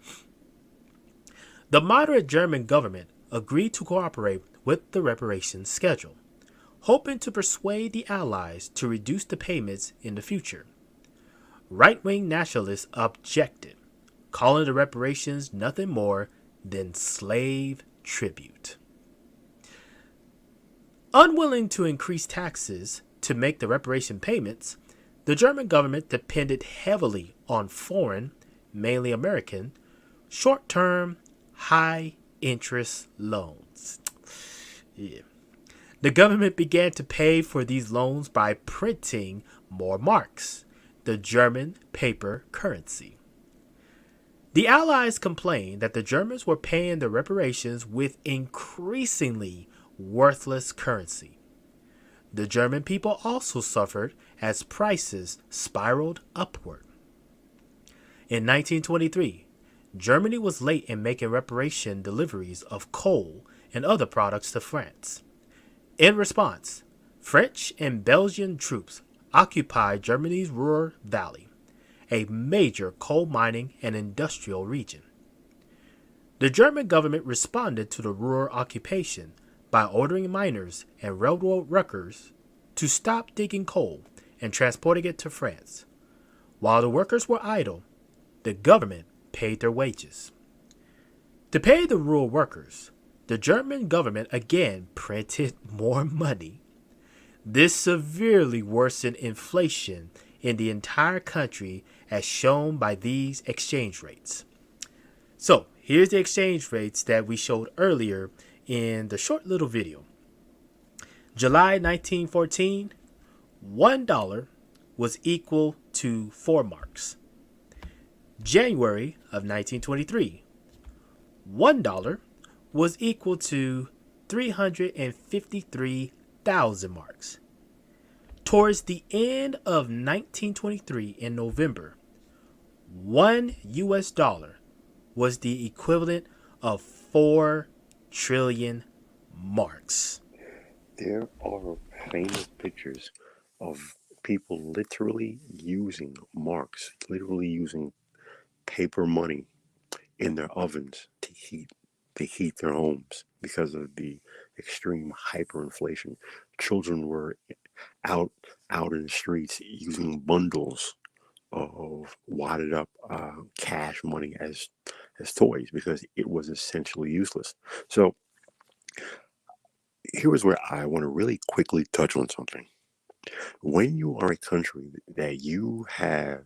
The moderate German government agreed to cooperate with the reparations schedule, hoping to persuade the Allies to reduce the payments in the future. Right-wing nationalists objected, calling the reparations nothing more than slave tribute. Unwilling to increase taxes to make the reparation payments, the German government depended heavily on foreign mainly American, short-term, high-interest loans. Yeah. The government began to pay for these loans by printing more marks, the German paper currency. The Allies complained that the Germans were paying the reparations with increasingly worthless currency. The German people also suffered as prices spiraled upward. In 1923, Germany was late in making reparation deliveries of coal and other products to France. In response, French and Belgian troops occupied Germany's Ruhr Valley, a major coal mining and industrial region. The German government responded to the Ruhr occupation by ordering miners and railroad workers to stop digging coal and transporting it to France. While the workers were idle, the government paid their wages. To pay the Ruhr workers, the German government again printed more money. This severely worsened inflation in the entire country as shown by these exchange rates. So here's the exchange rates that we showed earlier in the short little video. July 1914, $1 was equal to 4 marks. January of 1923, $1 was equal to 353,000 marks. Towards the end of 1923 in November, $1 was the equivalent of 4 trillion marks. There are famous pictures of people literally using marks, literally using paper money in their ovens to heat their homes because of the extreme hyperinflation. Children were out in the streets using bundles of wadded up cash money as toys because it was essentially useless. So here is where I want to really quickly touch on something. When you are a country that you have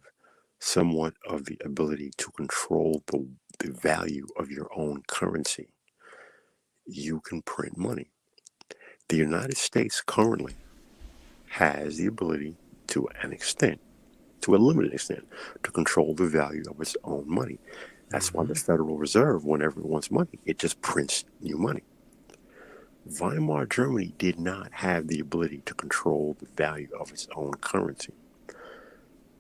somewhat of the ability to control the value of your own currency, you can print money. The United States currently has the ability to a limited extent, to control the value of its own money. That's why the Federal Reserve, whenever it wants money, it just prints new money. Weimar Germany did not have the ability to control the value of its own currency,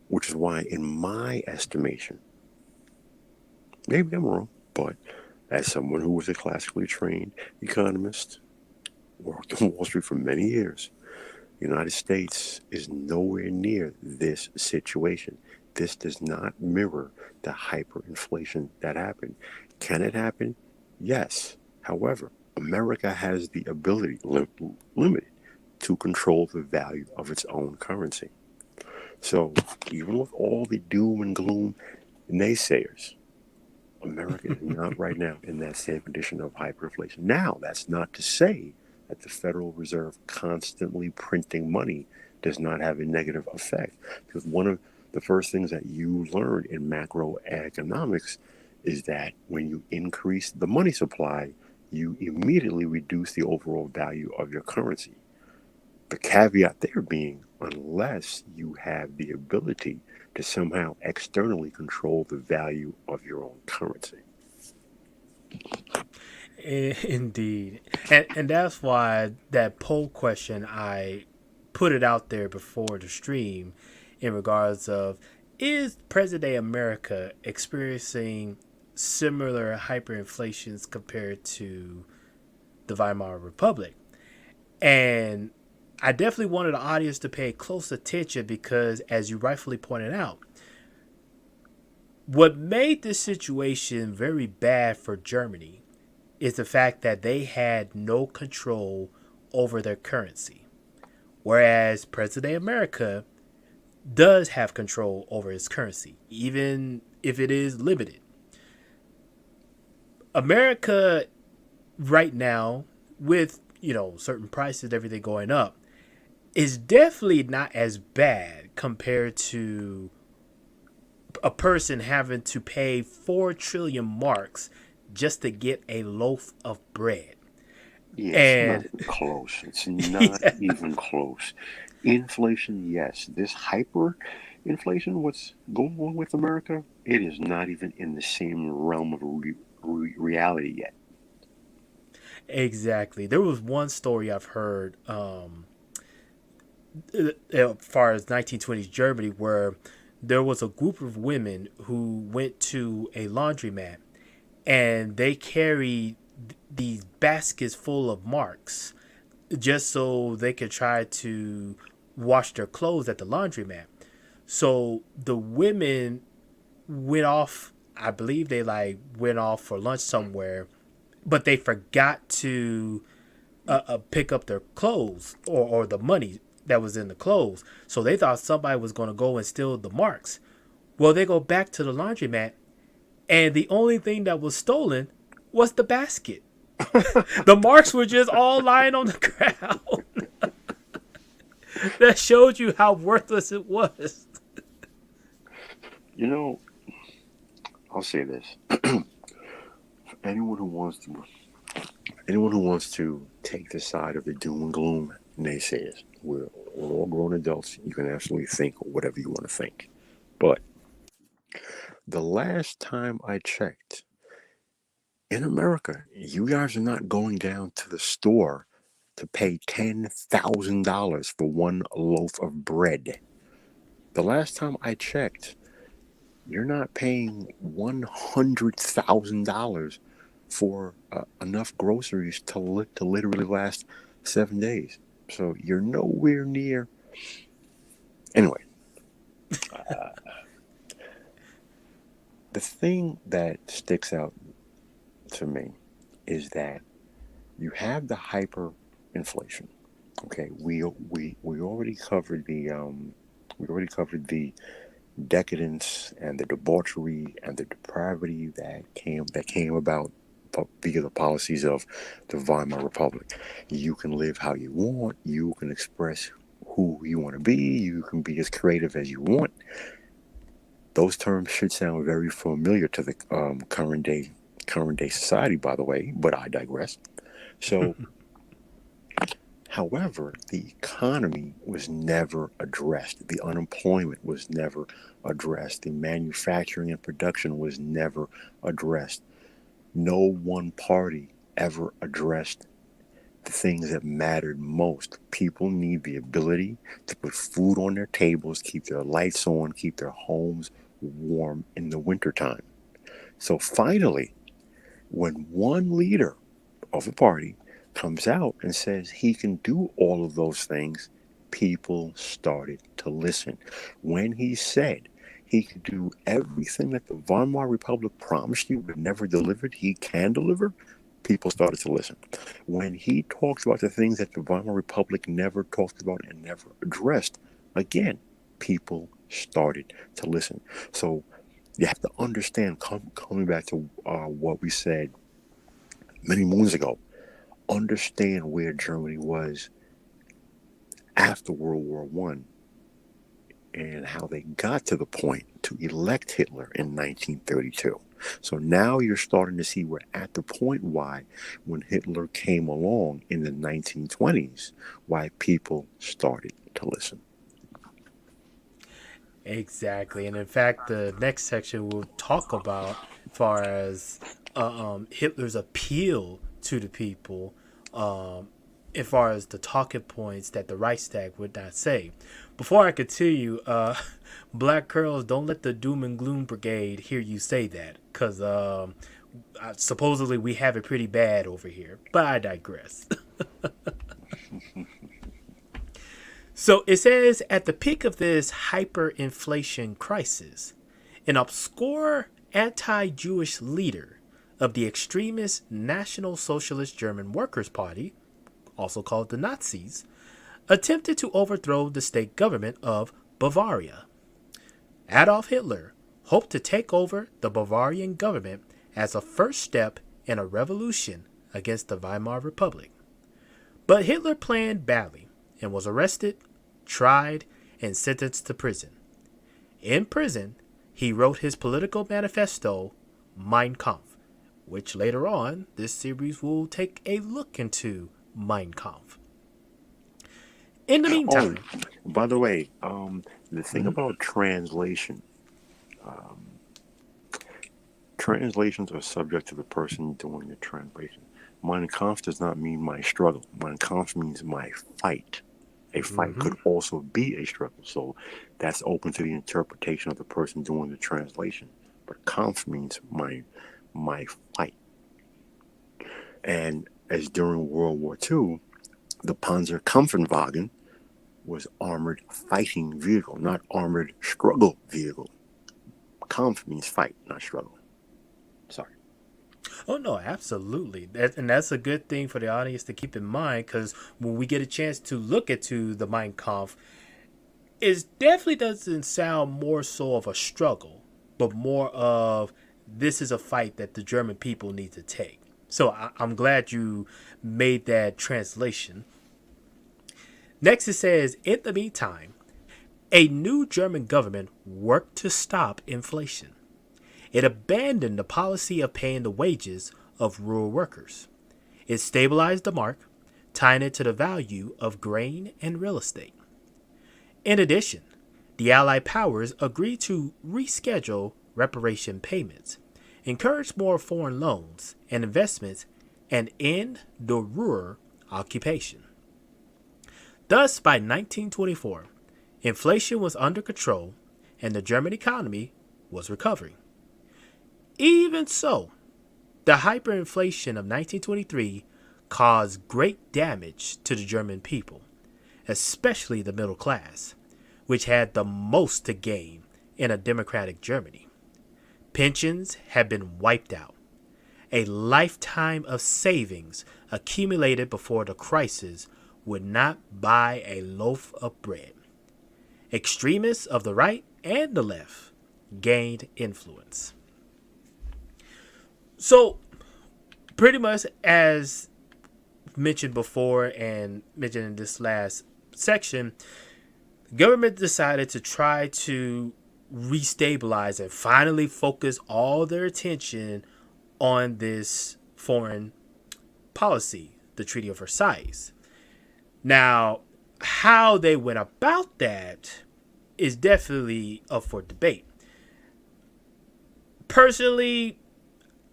which is why, in my estimation, maybe I'm wrong, but as someone who was a classically trained economist, worked on Wall Street for many years, the United States is nowhere near this situation. This does not mirror the hyperinflation that happened. Can it happen? Yes. However, America has the ability, limited, to control the value of its own currency. So even with all the doom and gloom naysayers, America is not right now in that same condition of hyperinflation. Now, that's not to say that the Federal Reserve constantly printing money does not have a negative effect. Because one of the first things that you learn in macroeconomics is that when you increase the money supply, you immediately reduce the overall value of your currency. The caveat there being, unless you have the ability to somehow externally control the value of your own currency. Indeed. And that's why that poll question, I put it out there before the stream in regards of, is present-day America experiencing similar hyperinflations compared to the Weimar Republic? And I definitely wanted the audience to pay close attention because, as you rightfully pointed out, what made this situation very bad for Germany is the fact that they had no control over their currency, whereas present-day America does have control over its currency, even if it is limited. America right now, with certain prices and everything going up, is definitely not as bad compared to a person having to pay 4 trillion marks just to get a loaf of bread. Yeah, it's not And even close. It's not even close. Inflation, yes. This hyper inflation, what's going on with America, it is not even in the same realm of reality yet. exactly. There was one story I've heard, as far as 1920s Germany, where there was a group of women who went to a laundromat and they carried these baskets full of marks just so they could try to wash their clothes at the laundromat. So the women went off. I believe they like went off for lunch somewhere, but they forgot to pick up their clothes or the money that was in the clothes. So they thought somebody was going to go and steal the marks. Well, they go back to the laundromat, and the only thing that was stolen was the basket. The marks were just all lying on the ground. That showed you how worthless it was. You know, I'll say this. anyone who wants to anyone who wants to take the side of the doom and gloom naysayers, we're all grown adults. You can absolutely think whatever you want to think. But the last time I checked, in America, you guys are not going down to the store to pay $10,000 for one loaf of bread. The last time I checked, you're not paying $100,000 for enough groceries to literally last 7 days. So you're nowhere near. Anyway, the thing that sticks out to me is that you have the hyperinflation. Okay, we already covered the decadence and the debauchery and the depravity that came about via the policies of the Weimar Republic. You can live how you want. You can express who you want to be. You can be as creative as you want. Those terms should sound very familiar to the current day society, by the way, but I digress. So, however, the economy was never addressed. The unemployment was never addressed. The manufacturing and production was never addressed. No one party ever addressed the things that mattered most. People need the ability to put food on their tables, keep their lights on, keep their homes warm in the wintertime. So finally, when one leader of a party comes out and says he can do all of those things, people started to listen. When he said he could do everything that the Weimar Republic promised you but never delivered, he can deliver, people started to listen. When he talks about the things that the Weimar Republic never talked about and never addressed, again, people started to listen. So you have to understand, coming back to what we said many moons ago, understand where Germany was after World War One and how they got to the point to elect Hitler in 1932. So now you're starting to see we're at the point why, when Hitler came along in the 1920s, why people started to listen. Exactly. And in fact, the next section will talk about as far as Hitler's appeal to the people, as far as the talking points that the Reichstag would not say. Before I continue, Black Curls, don't let the Doom and Gloom Brigade hear you say that, because supposedly we have it pretty bad over here. But I digress. So it says, at the peak of this hyperinflation crisis, an obscure anti-Jewish leader of the extremist National Socialist German Workers' Party, also called the Nazis, attempted to overthrow the state government of Bavaria. Adolf Hitler hoped to take over the Bavarian government as a first step in a revolution against the Weimar Republic. But Hitler planned badly and was arrested, tried, and sentenced to prison. In prison, he wrote his political manifesto, Mein Kampf, which later on this series will take a look into Mein Kampf. In the Oh, meantime, by the way, the thing mhm, about translation, um, translations are subject to the person doing the translation. Mein Kampf does not mean my struggle. Mein Kampf means my fight. A fight mhm. could also be a struggle. So that's open to the interpretation of the person doing the translation. But Kampf means my fight. And as during World War II, the Panzerkampfwagen was armored fighting vehicle, not armored struggle vehicle. Kampf means fight, not struggle. Sorry. Oh no, absolutely. And that's a good thing for the audience to keep in mind, because when we get a chance to look into the Mein Kampf, it definitely doesn't sound more so of a struggle, but more of this is a fight that the German people need to take. So I'm glad you made that translation. Next, it says, in the meantime, a new German government worked to stop inflation. It abandoned the policy of paying the wages of rural workers. It stabilized the mark, tying it to the value of grain and real estate. In addition, the Allied powers agreed to reschedule reparation payments, encourage more foreign loans and investments, and end the Ruhr occupation. Thus, by 1924, inflation was under control and the German economy was recovering. Even so, the hyperinflation of 1923 caused great damage to the German people, especially the middle class, which had the most to gain in a democratic Germany. Pensions had been wiped out. A lifetime of savings accumulated before the crisis would not buy a loaf of bread. Extremists of the right and the left gained influence. So, pretty much as mentioned before and mentioned in this last section, the government decided to try to restabilize and finally focus all their attention on this foreign policy, the Treaty of Versailles. Now, how they went about that is definitely up for debate. Personally,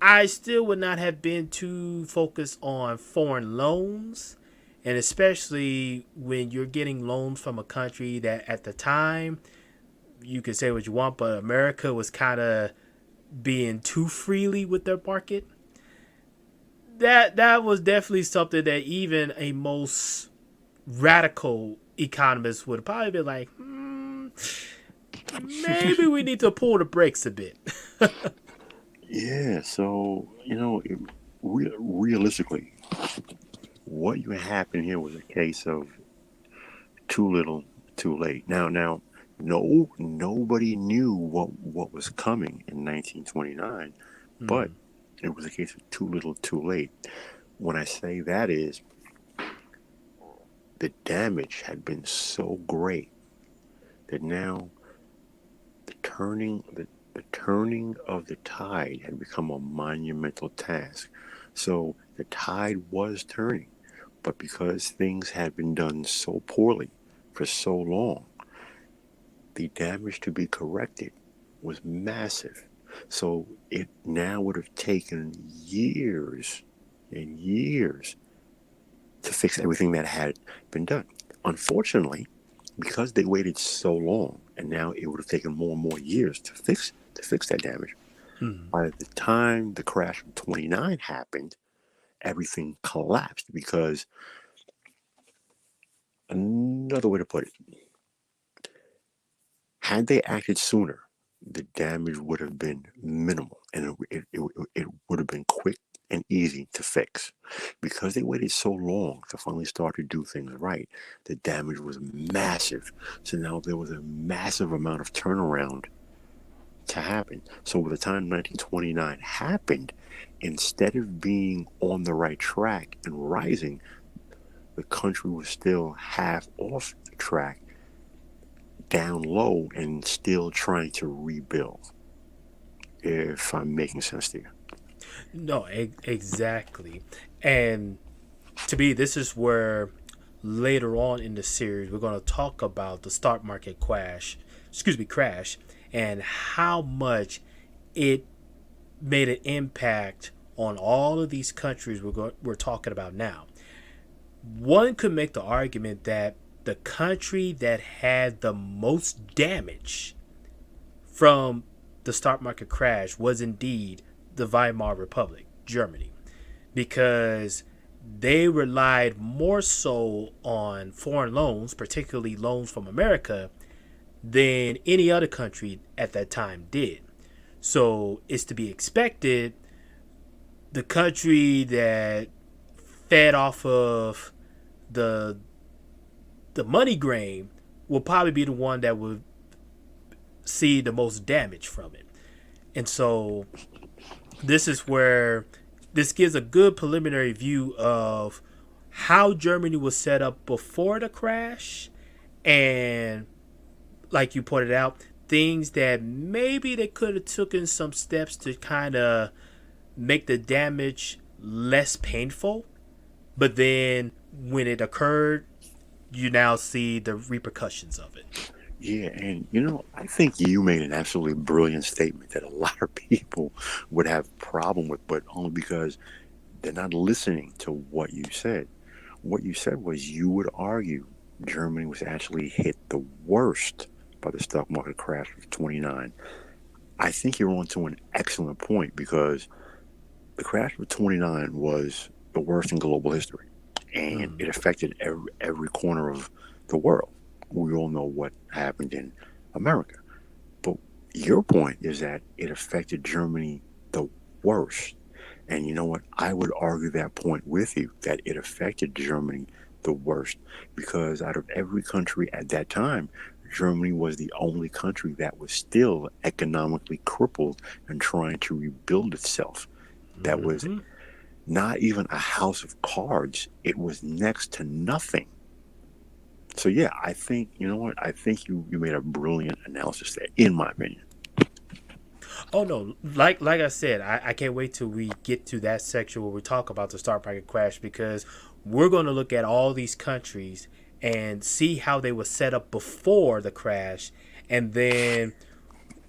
I still would not have been too focused on foreign loans, and especially when you're getting loans from a country that at the time, you can say what you want, but America was kind of being too freely with their market. That was definitely something that even a most radical economist would probably be like, maybe we need to pull the brakes a bit. Yeah, so, realistically, what you happened here was a case of too little, too late. Now, nobody knew what was coming in 1929, but it was a case of too little, too late. When I say that is, the damage had been so great that now the turning of the tide had become a monumental task. So the tide was turning, but because things had been done so poorly for so long, the damage to be corrected was massive. So it now would have taken years and years to fix everything that had been done. Unfortunately, because they waited so long, and now it would have taken more and more years to fix that damage. By the time the crash of 29 happened, everything collapsed because another way to put it, had they acted sooner, the damage would have been minimal and it would have been quick and easy to fix. Because they waited so long to finally start to do things right, the damage was massive. So now there was a massive amount of turnaround to happen. So by the time 1929 happened, instead of being on the right track and rising, the country was still half off the track, down low and still trying to rebuild. If I'm making sense to you. No, exactly. And to me, this is where later on in the series we're going to talk about the stock market crash, and how much it made an impact on all of these countries we're talking about now. One could make the argument that the country that had the most damage from the stock market crash was indeed the Weimar Republic, Germany, because they relied more so on foreign loans, particularly loans from America, than any other country at that time did. So it's to be expected the country that fed off of the money grain will probably be the one that would see the most damage from it. And so this is where this gives a good preliminary view of how Germany was set up before the crash, and like you pointed out, things that maybe they could have taken some steps to kind of make the damage less painful. But then when it occurred, you now see the repercussions of it. Yeah, and I think you made an absolutely brilliant statement that a lot of people would have problem with, but only because they're not listening to what you said. What you said was you would argue Germany was actually hit the worst by the stock market crash of 29. I think you're on to an excellent point, because the crash of 29 was the worst in global history, and it affected every corner of the world. We all know what happened in America. But your point is that it affected Germany the worst. And you know what? I would argue that point with you, that it affected Germany the worst, because out of every country at that time, Germany was the only country that was still economically crippled and trying to rebuild itself. That was not even a house of cards. It was next to nothing. So yeah, I think, you know what? I think you made a brilliant analysis there, in my opinion. Oh no, like I said, I can't wait till we get to that section where we talk about the stock market crash, because we're going to look at all these countries and see how they were set up before the crash, and then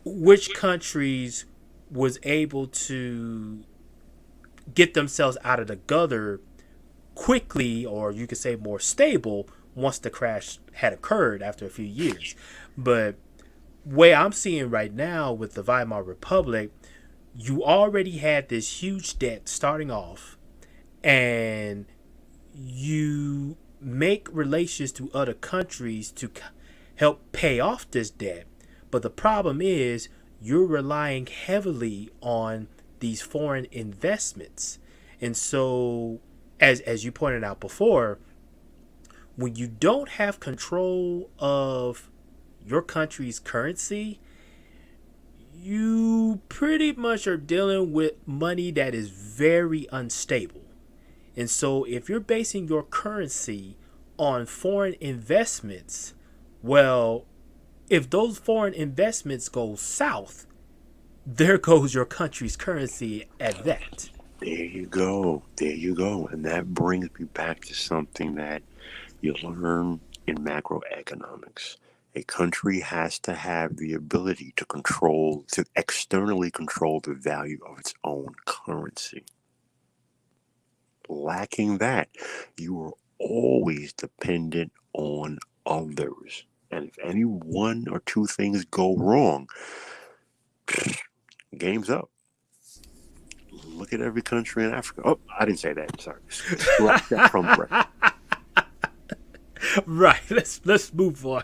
which countries was able to get themselves out of the gutter quickly, or you could say more stable, once the crash had occurred after a few years. But way I'm seeing right now with the Weimar Republic, you already had this huge debt starting off, and you make relations to other countries to help pay off this debt. But the problem is you're relying heavily on these foreign investments. And so, as you pointed out before, when you don't have control of your country's currency, you pretty much are dealing with money that is very unstable. And so if you're basing your currency on foreign investments, well, if those foreign investments go south, there goes your country's currency at that. There you go. There you go. And that brings me back to something that you learn in macroeconomics. A country has to have the ability to externally control the value of its own currency. Lacking that, you are always dependent on others. And if any one or two things go wrong, game's up. Look at every country in Africa. Oh, I didn't say that. Sorry. Scratch that from the record. Right. Let's move on.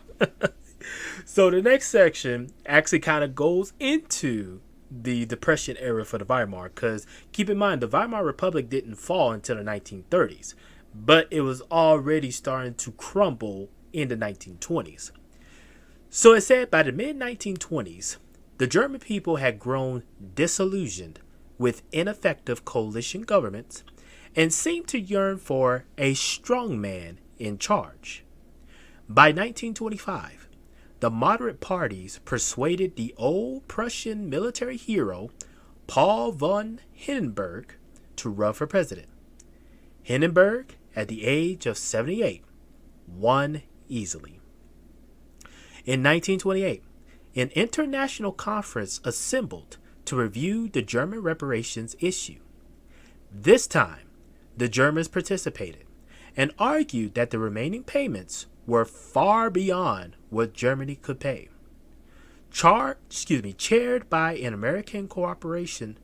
So the next section actually kind of goes into the Depression era for the Weimar, because keep in mind the Weimar Republic didn't fall until the 1930s, but it was already starting to crumble in the 1920s. So it said by the mid-1920s, the German people had grown disillusioned with ineffective coalition governments and seemed to yearn for a strong man in charge. By 1925, the moderate parties persuaded the old Prussian military hero Paul von Hindenburg to run for president. Hindenburg, at the age of 78, won easily. In 1928, an international conference assembled to review the German reparations issue. This time, the Germans participated and argued that the remaining payments were far beyond what Germany could pay. Chaired by an American corporation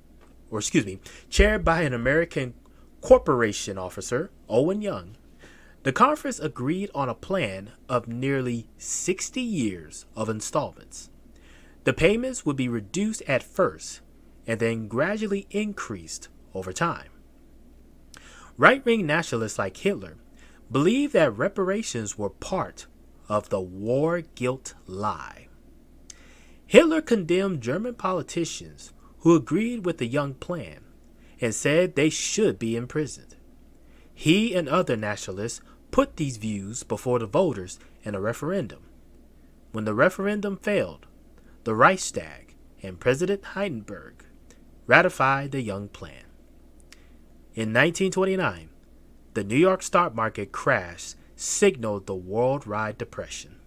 officer, Owen Young, the conference agreed on a plan of nearly 60 years of installments. The payments would be reduced at first and then gradually increased over time. Right-wing nationalists like Hitler believed that reparations were part of the war guilt lie. Hitler condemned German politicians who agreed with the Young plan and said they should be imprisoned. He and other nationalists put these views before the voters in a referendum. When the referendum failed, the Reichstag and President Hindenburg ratified the Young plan. In 1929, the New York stock market crash signaled the worldwide depression.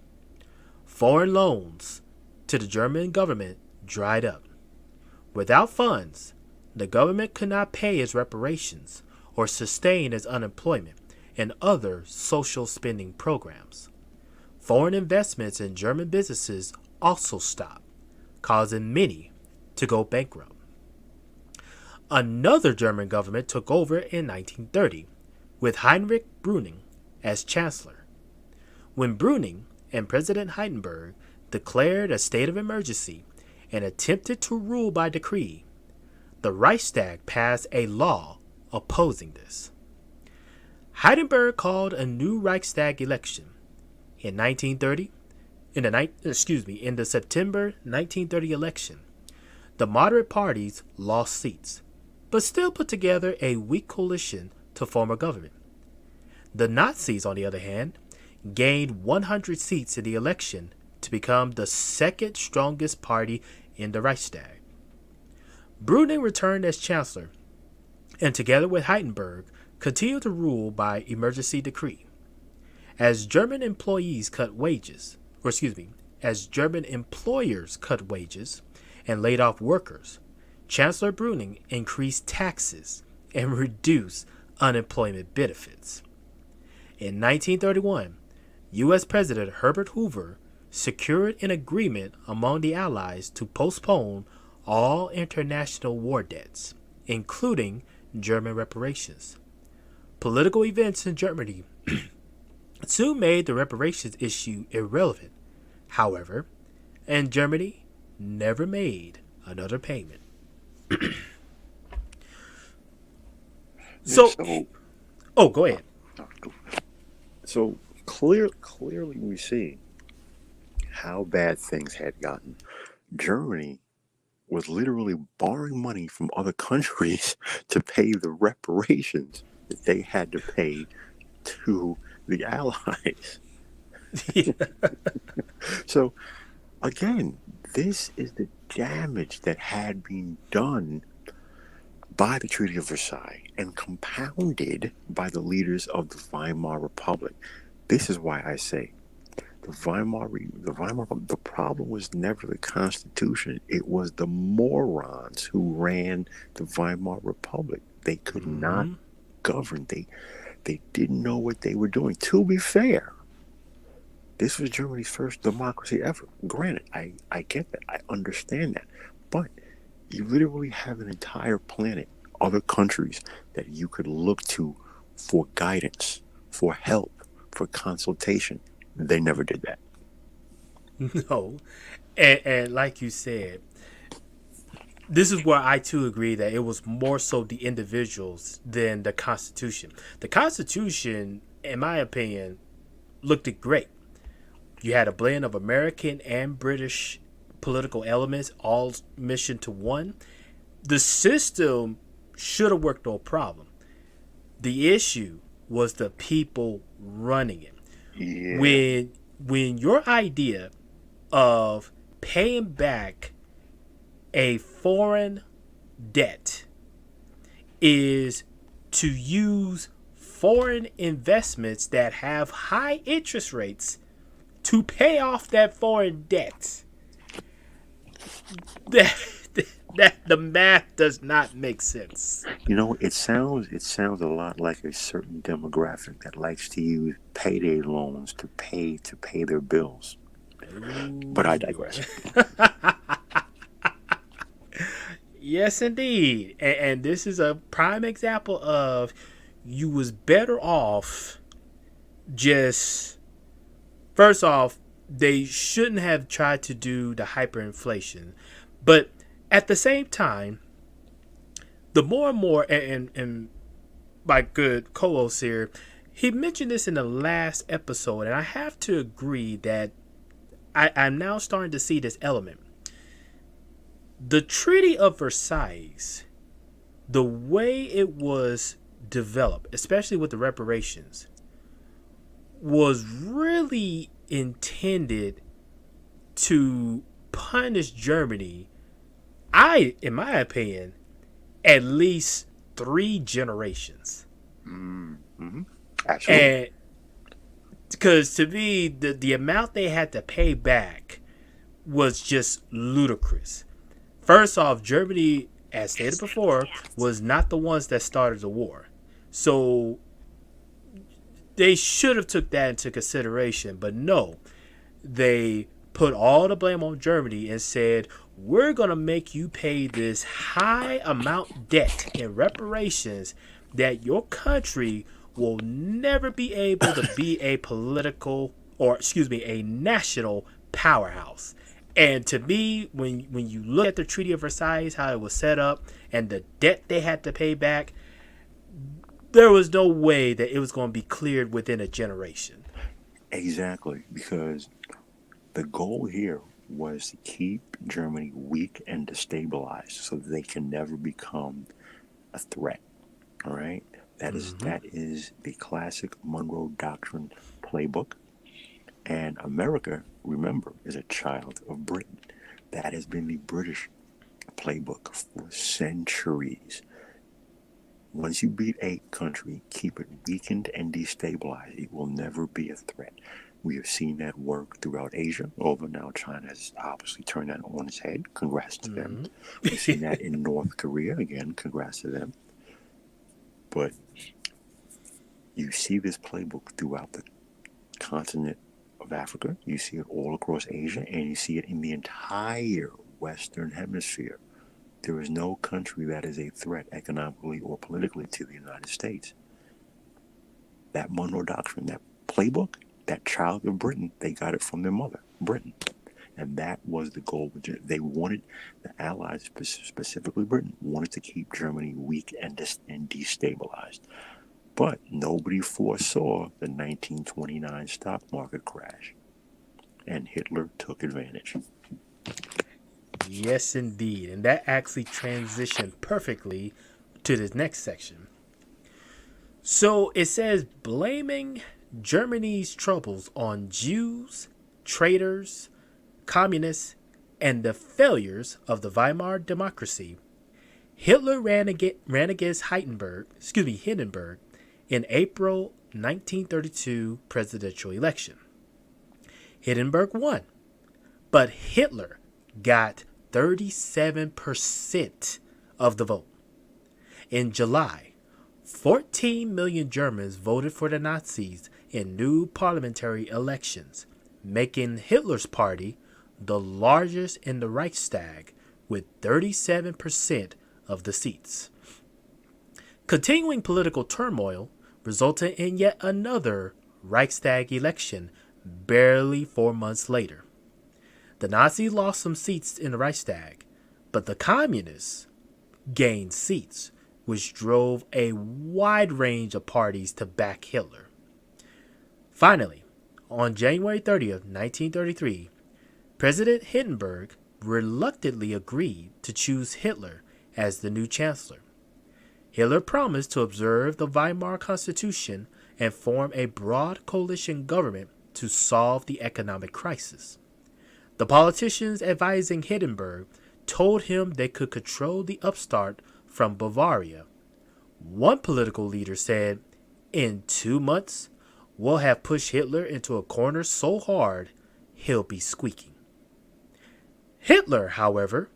Foreign loans to the German government dried up. Without funds, the government could not pay its reparations or sustain its unemployment and other social spending programs. Foreign investments in German businesses also stopped, causing many to go bankrupt. Another German government took over in 1930, with Heinrich Brüning as chancellor. When Brüning and President Hindenburg declared a state of emergency and attempted to rule by decree, the Reichstag passed a law opposing this. Hindenburg called a new Reichstag election. In the September 1930 election, the moderate parties lost seats, but still put together a weak coalition to form a government. The Nazis, on the other hand, gained 100 seats in the election to become the second strongest party in the Reichstag. Brüning returned as chancellor, and together with Hindenburg, continued to rule by emergency decree. As German employers cut wages and laid off workers, Chancellor Brüning increased taxes and reduced unemployment benefits. In 1931, U.S. President Herbert Hoover secured an agreement among the Allies to postpone all international war debts, including German reparations. Political events in Germany soon made the reparations issue irrelevant, however, and Germany never made another payment. Go ahead. So clearly we see how bad things had gotten. Germany was literally borrowing money from other countries to pay the reparations that they had to pay to the Allies. So, again, this is the damage that had been done by the Treaty of Versailles and compounded by the leaders of the Weimar Republic. This is why I say the problem was never the Constitution. It was the morons who ran the Weimar Republic. They could not govern. They didn't know what they were doing. To be fair, this was Germany's first democracy ever. Granted, I get that. I understand that. But you literally have an entire planet, other countries that you could look to for guidance, for help, for consultation. They never did that. No. And like you said, this is where I too agree that it was more so the individuals than the Constitution. The Constitution, in my opinion, looked great. You had a blend of American and British political elements, all mission to one. The system should have worked no problem. The issue was the people running it. Yeah. When your idea of paying back a foreign debt is to use foreign investments that have high interest rates to pay off that foreign debt. That the math does not make sense. It sounds a lot like a certain demographic that likes to use payday loans to pay their bills. But I digress. Yes, indeed. And this is a prime example of you was better off just, first off, they shouldn't have tried to do the hyperinflation. But at the same time, the more and more, and my good co-host here, he mentioned this in the last episode, and I have to agree that I'm now starting to see this element. The Treaty of Versailles, the way it was developed, especially with the reparations, was really intended to punish Germany, in my opinion, at least 3 generations. Mm-hmm. Absolutely. And because to me, the amount they had to pay back was just ludicrous. First off, Germany, as stated before, was not the ones that started the war. So they should have took that into consideration. But no, they put all the blame on Germany and said, we're going to make you pay this high amount debt in reparations that your country will never be able to be a national powerhouse. And to me, when you look at the Treaty of Versailles, how it was set up, and the debt they had to pay back, there was no way that it was going to be cleared within a generation. Exactly, because the goal here was to keep Germany weak and destabilized so that they can never become a threat. All right? That is the classic Monroe Doctrine playbook. And America, remember, is a child of Britain. That has been the British playbook for centuries. Once you beat a country, keep it weakened and destabilized. It will never be a threat. We have seen that work throughout Asia, although now China has obviously turned that on its head. Congrats to them. We've seen that in North Korea. Again, congrats to them. But you see this playbook throughout the continent of Africa. You see it all across Asia, and you see it in the entire Western Hemisphere. There is no country that is a threat economically or politically to the United States. That Monroe Doctrine, that playbook, that child of Britain, they got it from their mother, Britain. And that was the goal. They wanted, the Allies, specifically Britain, wanted to keep Germany weak and destabilized. But nobody foresaw the 1929 stock market crash. And Hitler took advantage. Yes, indeed. And that actually transitioned perfectly to the next section. So it says, blaming Germany's troubles on Jews, traitors, communists, and the failures of the Weimar democracy, Hitler ran against Hindenburg in April 1932 presidential election. Hindenburg won, but Hitler got 37% of the vote. In July, 14 million Germans voted for the Nazis in new parliamentary elections, making Hitler's party the largest in the Reichstag with 37% of the seats. Continuing political turmoil resulted in yet another Reichstag election barely 4 months later. The Nazis lost some seats in the Reichstag, but the communists gained seats, which drove a wide range of parties to back Hitler. Finally, on January 30th, 1933, President Hindenburg reluctantly agreed to choose Hitler as the new chancellor. Hitler promised to observe the Weimar Constitution and form a broad coalition government to solve the economic crisis. The politicians advising Hindenburg told him they could control the upstart from Bavaria. One political leader said, "In 2 months, we'll have pushed Hitler into a corner so hard he'll be squeaking." Hitler, however,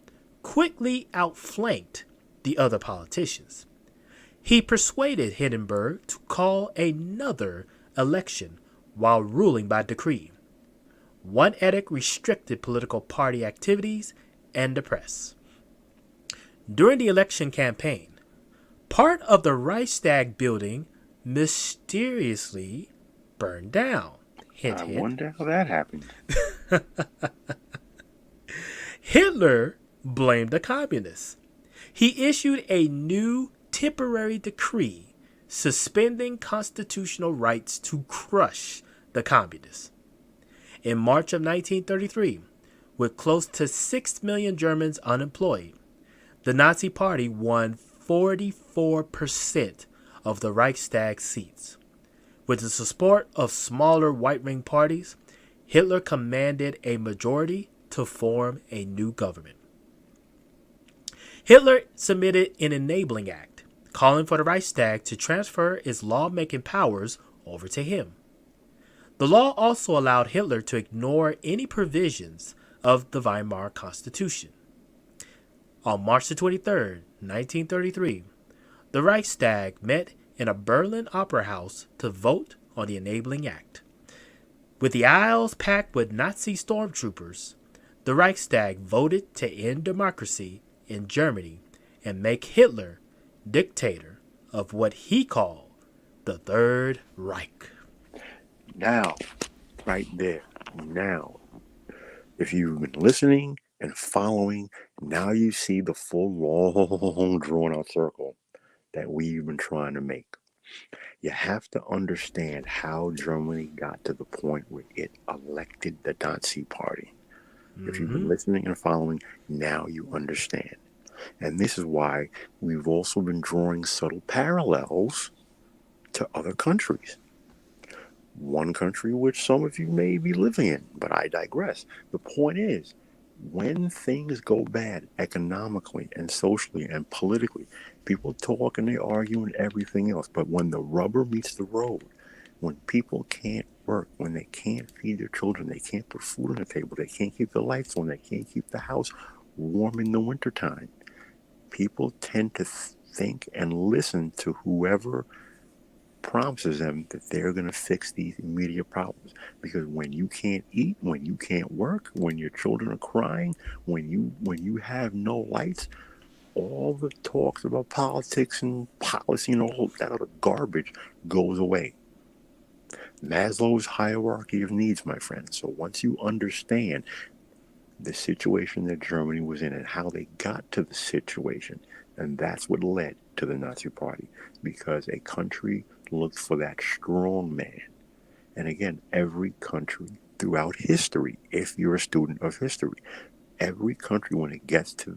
quickly outflanked the other politicians. He persuaded Hindenburg to call another election while ruling by decree. One edict restricted political party activities and the press. During the election campaign, part of the Reichstag building mysteriously burned down. Hint, I hint. wonder how that happened. Hitler blamed the communists. He issued a new temporary decree suspending constitutional rights to crush the communists. In March of 1933, with close to 6 million Germans unemployed, the Nazi Party won 44% of the Reichstag seats. With the support of smaller right-wing parties, Hitler commanded a majority to form a new government. Hitler submitted an enabling act, calling for the Reichstag to transfer its lawmaking powers over to him. The law also allowed Hitler to ignore any provisions of the Weimar Constitution. On March 23, 1933, the Reichstag met in a Berlin opera house to vote on the enabling act. With the aisles packed with Nazi stormtroopers, the Reichstag voted to end democracy in Germany and make Hitler dictator of what he called the Third Reich. Now, right there, now, if you've been listening and following, now you see the full long drawn out circle that we've been trying to make. You have to understand how Germany got to the point where it elected the Nazi Party. If you've been listening and following, now you understand. And this is why we've also been drawing subtle parallels to other countries. One country which some of you may be living in, but I digress. The point is, when things go bad economically and socially and politically, people talk and they argue and everything else. But when the rubber meets the road, when people can't work, when they can't feed their children, they can't put food on the table, they can't keep the lights on, they can't keep the house warm in the wintertime, people tend to think and listen to whoever promises them that they're going to fix these immediate problems. Because when you can't eat, when you can't work, when your children are crying, when you have no lights, all the talks about politics and policy and all that other garbage goes away. Maslow's hierarchy of needs, my friend. So once you understand the situation that Germany was in and how they got to the situation, and that's what led to the Nazi Party, because a country looked for that strong man. And again, every country throughout history, if you're a student of history, every country, when it gets to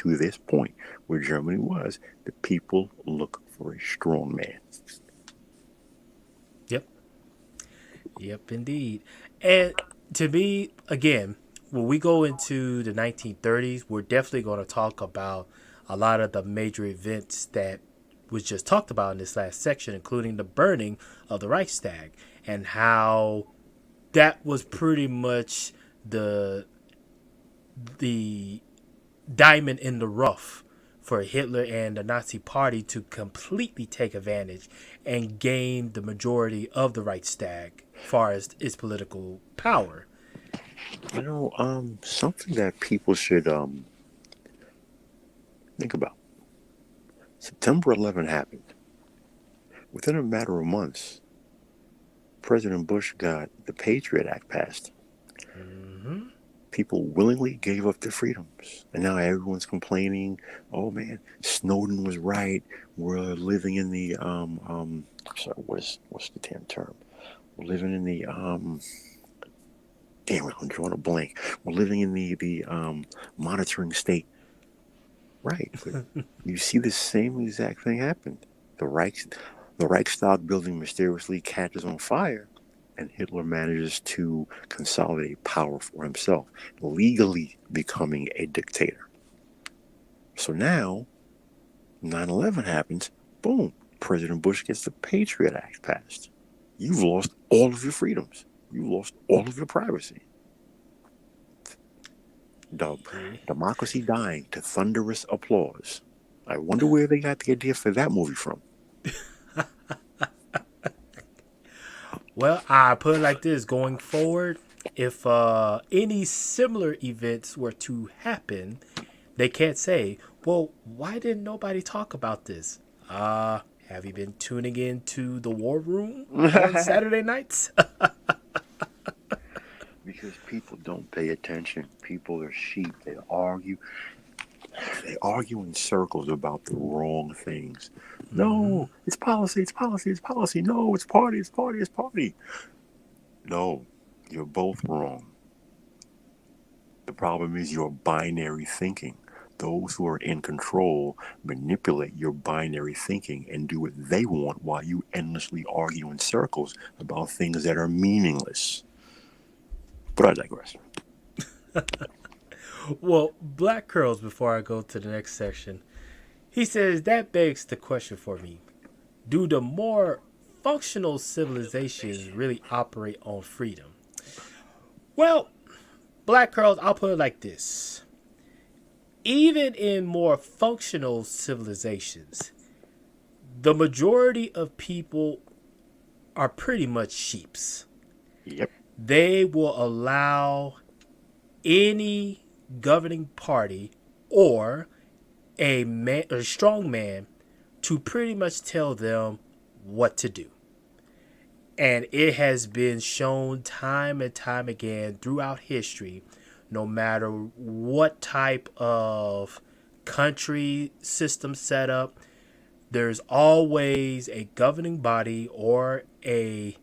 this point where Germany was, the people look for a strong man. Yep, indeed. And to me, again, when we go into the 1930s, we're definitely going to talk about a lot of the major events that was just talked about in this last section, including the burning of the Reichstag and how that was pretty much the diamond in the rough for Hitler and the Nazi Party to completely take advantage and gain the majority of the Reichstag as far as its political power. You know, something that people should think about. September 11 happened. Within a matter of months, President Bush got the Patriot Act passed. Mm-hmm. People willingly gave up their freedoms. And now everyone's complaining, oh man, Snowden was right. We're living in the, sorry, what's the damn term? We're living in the, damn it, I'm drawing a blank. We're living in the monitoring state. Right. But you see the same exact thing happen. The Reichstag building mysteriously catches on fire. and Hitler manages to consolidate power for himself, legally becoming a dictator. So now, 9/11 happens, boom, President Bush gets the Patriot Act passed. You've lost all of your freedoms. You've lost all of your privacy. Democracy dying to thunderous applause. I wonder where they got the idea for that movie from. Well, I put it like this: going forward, if any similar events were to happen, they can't say, "Well, why didn't nobody talk about this?" Have you been tuning into the War Room on Saturday nights? Because people don't pay attention. People are sheep. They argue. They argue in circles about the wrong things. No, it's policy, it's policy, it's policy. No, it's party, it's party, it's party. No, you're both wrong. The problem is your binary thinking. Those who are in control manipulate your binary thinking and do what they want while you endlessly argue in circles about things that are meaningless. But I digress. Well, Black Curls, before I go to the next section, he says that begs the question for me. Do the more functional civilizations really operate on freedom? Well, Black Curls, I'll put it like this. Even in more functional civilizations, the majority of people are pretty much sheeps. Yep. They will allow any governing party or a strong man to pretty much tell them what to do. And it has been shown time and time again throughout history, no matter what type of country system setup, there's always a governing body or a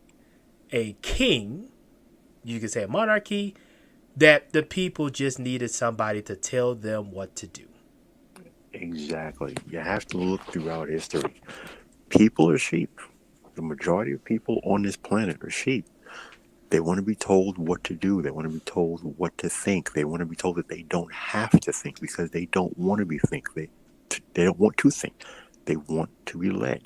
king, you could say a monarchy, that the people just needed somebody to tell them what to do. Exactly. You have to look throughout history. People are sheep. The majority of people on this planet are sheep. They want to be told what to do. They want to be told what to think. They want to be told that they don't have to think because they don't want to be think. They don't want to think. They want to be led.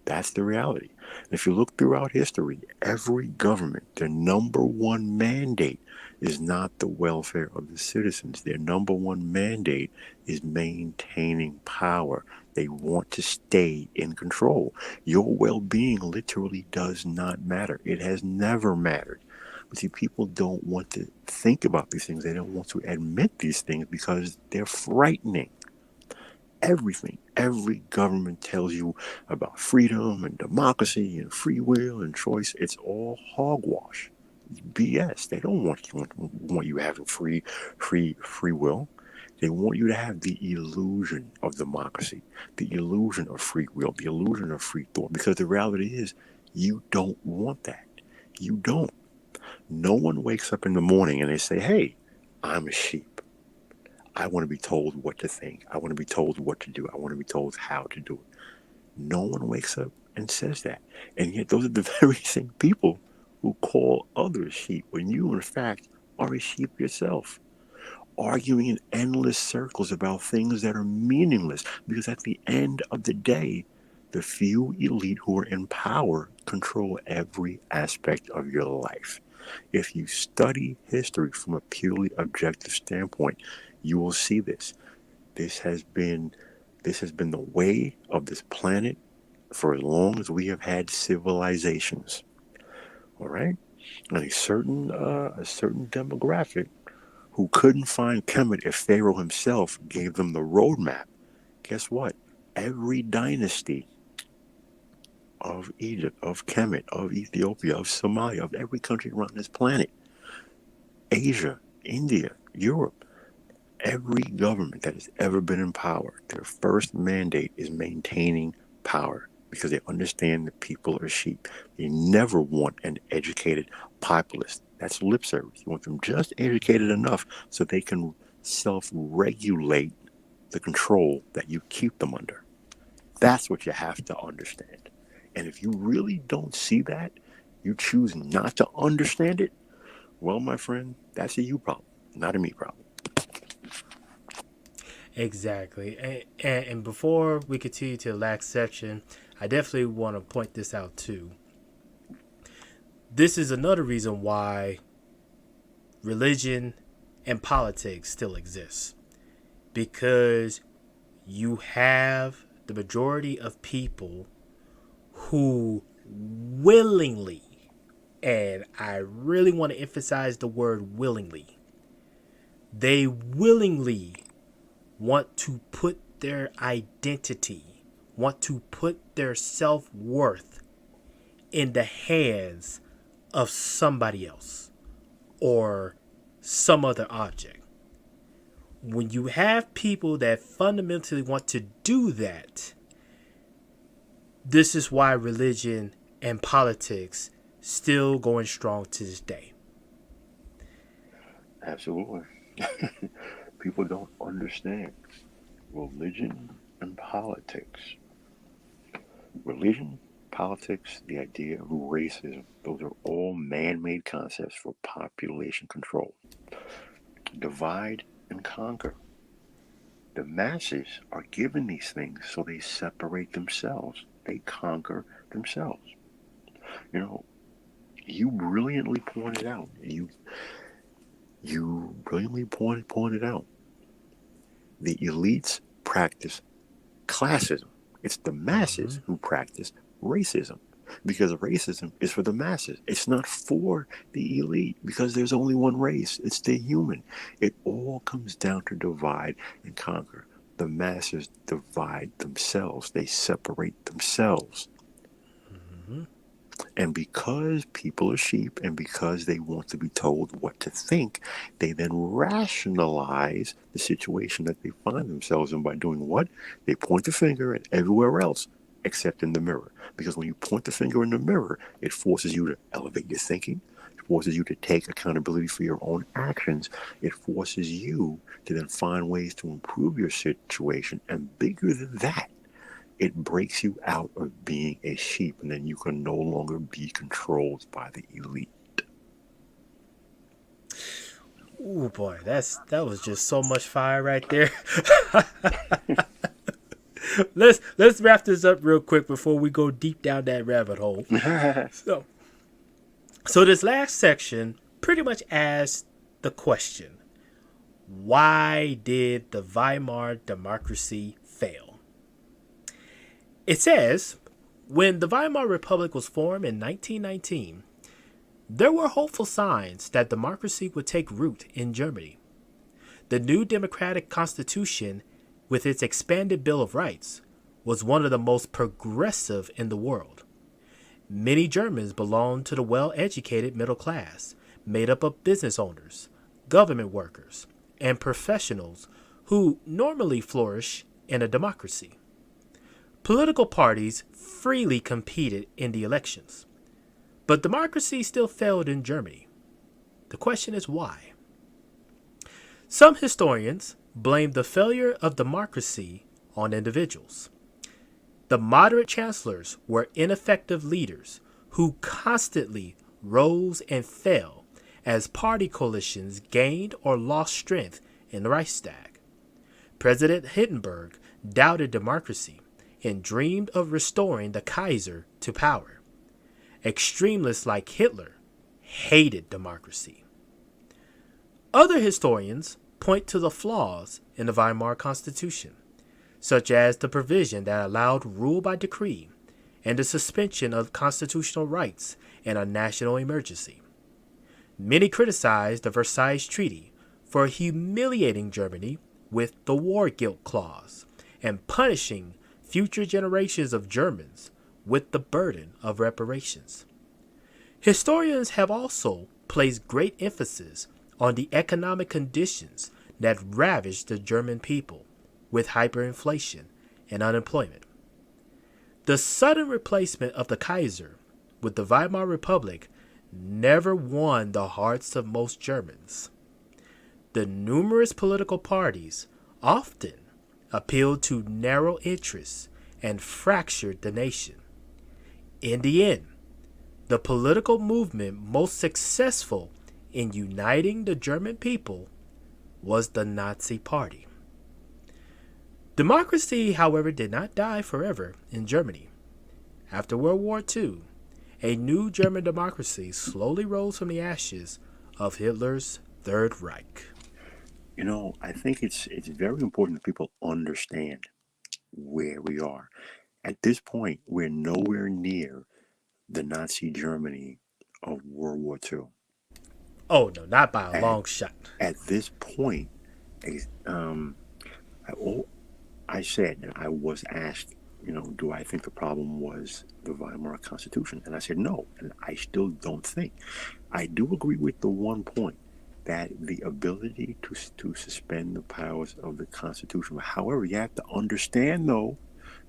That's the reality. If you look throughout history, every government, their number one mandate is not the welfare of the citizens. Their number one mandate is maintaining power. They want to stay in control. Your well-being literally does not matter. It has never mattered. But see, people don't want to think about these things. They don't want to admit these things because they're frightening. Everything, every government tells you about freedom and democracy and free will and choice. It's all hogwash. It's BS. They don't want you having free will. They want you to have the illusion of democracy, the illusion of free will, the illusion of free thought. Because the reality is, you don't want that. You don't. No one wakes up in the morning and they say, "Hey, I'm a sheep. I want to be told what to think. I want to be told what to do. I want to be told how to do it." No one wakes up and says that. And yet those are the very same people who call others sheep when you, in fact, are a sheep yourself. Arguing in endless circles about things that are meaningless. Because at the end of the day, the few elite who are in power control every aspect of your life. If you study history from a purely objective standpoint, you will see this. This has been the way of this planet for as long as we have had civilizations. All right, and a certain demographic who couldn't find Kemet if Pharaoh himself gave them the roadmap. Guess what? Every dynasty of Egypt, of Kemet, of Ethiopia, of Somalia, of every country around this planet, Asia, India, Europe, every government that has ever been in power, their first mandate is maintaining power because they understand that people are sheep. They never want an educated populace. That's lip service. You want them just educated enough so they can self-regulate the control that you keep them under. That's what you have to understand. And if you really don't see that, You choose not to understand it. Well, my friend, that's a you problem, not a me problem. Exactly. And before we continue to the last section, I definitely want to point this out too. This is another reason why religion and politics still exists. Because you have the majority of people who willingly, and I really want to emphasize the word willingly, they willingly want to put their identity, want to put their self-worth in the hands of somebody else or some other object. When you have people that fundamentally want to do that, this is why religion and politics still going strong to this day. Absolutely. People don't understand religion and politics. Religion, politics, the idea of racism, those are all man-made concepts for population control. Divide and conquer. The masses are given these things so they separate themselves. They conquer themselves. You know, you brilliantly pointed out. You brilliantly pointed out. The elites practice classism. It's the masses who practice racism. Because racism is for the masses. It's not for the elite because there's only one race. It's the human. It all comes down to divide and conquer. The masses divide themselves. They separate themselves. And because people are sheep and because they want to be told what to think, they then rationalize the situation that they find themselves in by doing what? They point the finger at everywhere else except in the mirror. Because when you point the finger in the mirror, it forces you to elevate your thinking. It forces you to take accountability for your own actions. It forces you to then find ways to improve your situation. And bigger than that, it breaks you out of being a sheep, and then you can no longer be controlled by the elite. Ooh boy, that was just so much fire right there. let's wrap this up real quick before we go deep down that rabbit hole. So this last section pretty much asks the question: why did the Weimar democracy fail? It says, when the Weimar Republic was formed in 1919, there were hopeful signs that democracy would take root in Germany. The new democratic constitution, with its expanded Bill of Rights, was one of the most progressive in the world. Many Germans belonged to the well-educated middle class, made up of business owners, government workers, and professionals who normally flourish in a democracy. Political parties freely competed in the elections, but democracy still failed in Germany. The question is why? Some historians blame the failure of democracy on individuals. The moderate chancellors were ineffective leaders who constantly rose and fell as party coalitions gained or lost strength in the Reichstag. President Hindenburg doubted democracy and dreamed of restoring the Kaiser to power. Extremists like Hitler hated democracy. Other historians point to the flaws in the Weimar Constitution, such as the provision that allowed rule by decree and the suspension of constitutional rights in a national emergency. Many criticized the Versailles Treaty for humiliating Germany with the war guilt clause and punishing future generations of Germans with the burden of reparations. Historians have also placed great emphasis on the economic conditions that ravaged the German people with hyperinflation and unemployment. The sudden replacement of the Kaiser with the Weimar Republic never won the hearts of most Germans. The numerous political parties often appealed to narrow interests and fractured the nation. In the end, the political movement most successful in uniting the German people was the Nazi Party. Democracy, however, did not die forever in Germany. After World War II, a new German democracy slowly rose from the ashes of Hitler's Third Reich. I think it's very important that people understand where we are. At this point, we're nowhere near the Nazi Germany of World War II. Oh no, not by a At, long shot. at this point, I said, and I was asked, do I think the problem was the Weimar Constitution? And I said no, and I still don't think. I do agree with the one point that the ability to suspend the powers of the Constitution. However, you have to understand, though,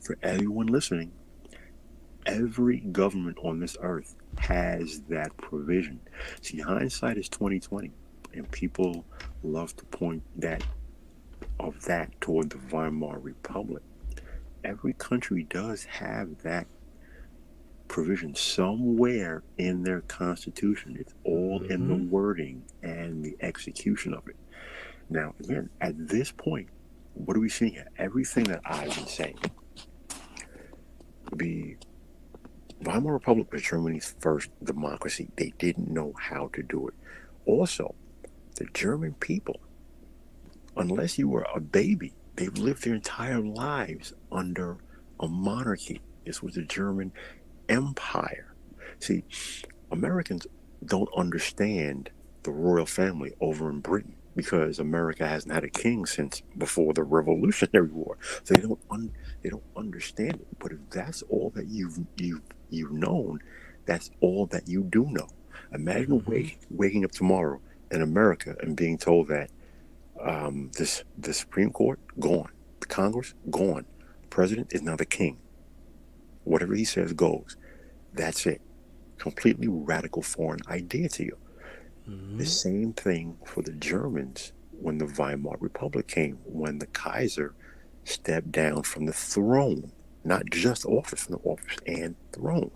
for everyone listening, every government on this earth has that provision. See, hindsight is 2020, and people love to point that toward the Weimar Republic. Every country does have that provision somewhere in their constitution. It's all in the wording and the execution of it. Now, again, at this point, what are we seeing here? Everything that I've been saying. The Weimar Republic was Germany's first democracy. They didn't know how to do it. Also, the German people, unless you were a baby, they've lived their entire lives under a monarchy. This was the German Empire. See, Americans don't understand the royal family over in Britain because America hasn't had a king since before the Revolutionary War. So they don't understand it. But if that's all that you've known, that's all that you do know. Imagine waking up tomorrow in America and being told that the Supreme Court gone, the Congress gone, the president is now the king. Whatever he says goes. That's it. Completely radical foreign idea to you. The same thing for the Germans when the Weimar Republic came, when the Kaiser stepped down from the throne, not just office, from the office and throne.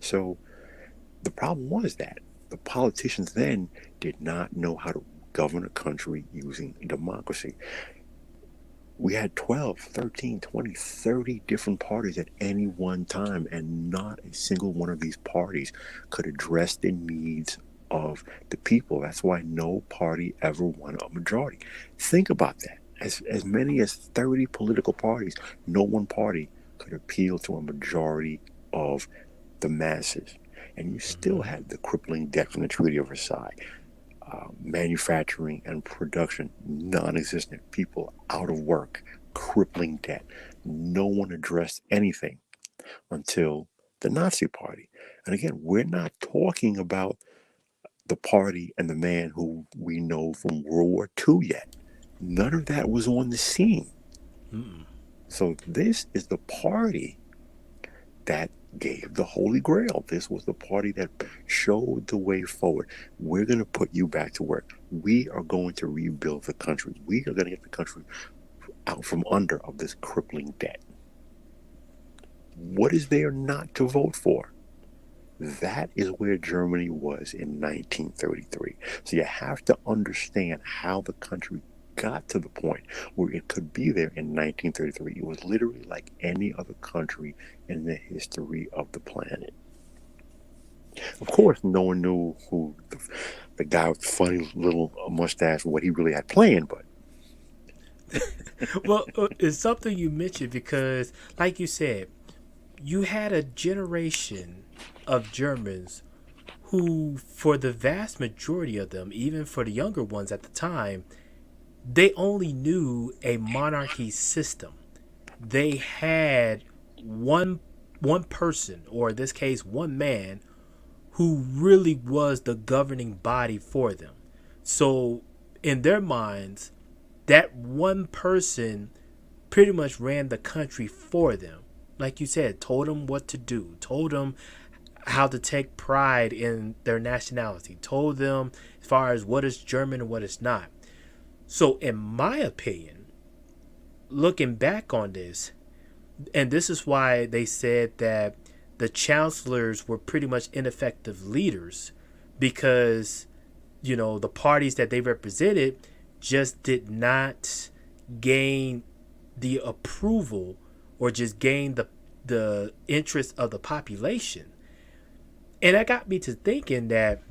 So the problem was that the politicians then did not know how to govern a country using democracy. We had 12, 13, 20, 30 different parties at any one time, and not a single one of these parties could address the needs of the people. That's why no party ever won a majority. Think about that. As many as 30 political parties, no one party could appeal to a majority of the masses. And you still had the crippling debt from the Treaty of Versailles. Manufacturing and production non-existent, people out of work, crippling debt. No one addressed anything until the Nazi Party. And again, we're not talking about the party and the man who we know from World War II yet. None of that was on the scene. So this is the party that gave the Holy Grail. This was the party that showed the way forward. We're going to put you back to work. We are going to rebuild the country. We are going to get the country out from under of this crippling debt. What is there not to vote for? That is where Germany was in 1933. So you have to understand how the country got to the point where it could be there in 1933. It was literally like any other country in the history of the planet. Of course, no one knew who the guy with the funny little mustache, what he really had planned, but Well, it's something you mentioned because, like you said, you had a generation of Germans who, for the vast majority of them, even for the younger ones at the time, they only knew a monarchy system. They had one person, or in this case, one man, who really was the governing body for them. So, in their minds, that one person pretty much ran the country for them. Like you said, told them what to do, told them how to take pride in their nationality, told them as far as what is German and what is not. So, in my opinion, looking back on this, and this is why they said that the chancellors were pretty much ineffective leaders because, the parties that they represented just did not gain the approval or just gain the interest of the population. And that got me to thinking that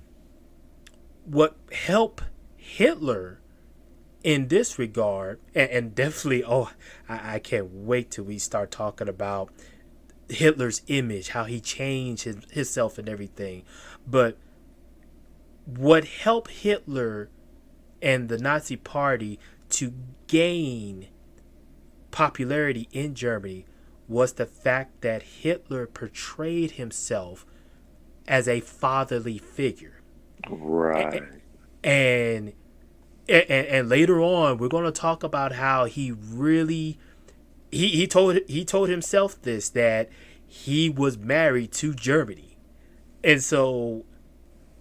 what helped Hitler in this regard, and definitely, I can't wait till we start talking about Hitler's image, how he changed himself and everything. But what helped Hitler and the Nazi Party to gain popularity in Germany was the fact that Hitler portrayed himself as a fatherly figure. Right. And later on, we're going to talk about how he really he told himself this, that he was married to Germany. And so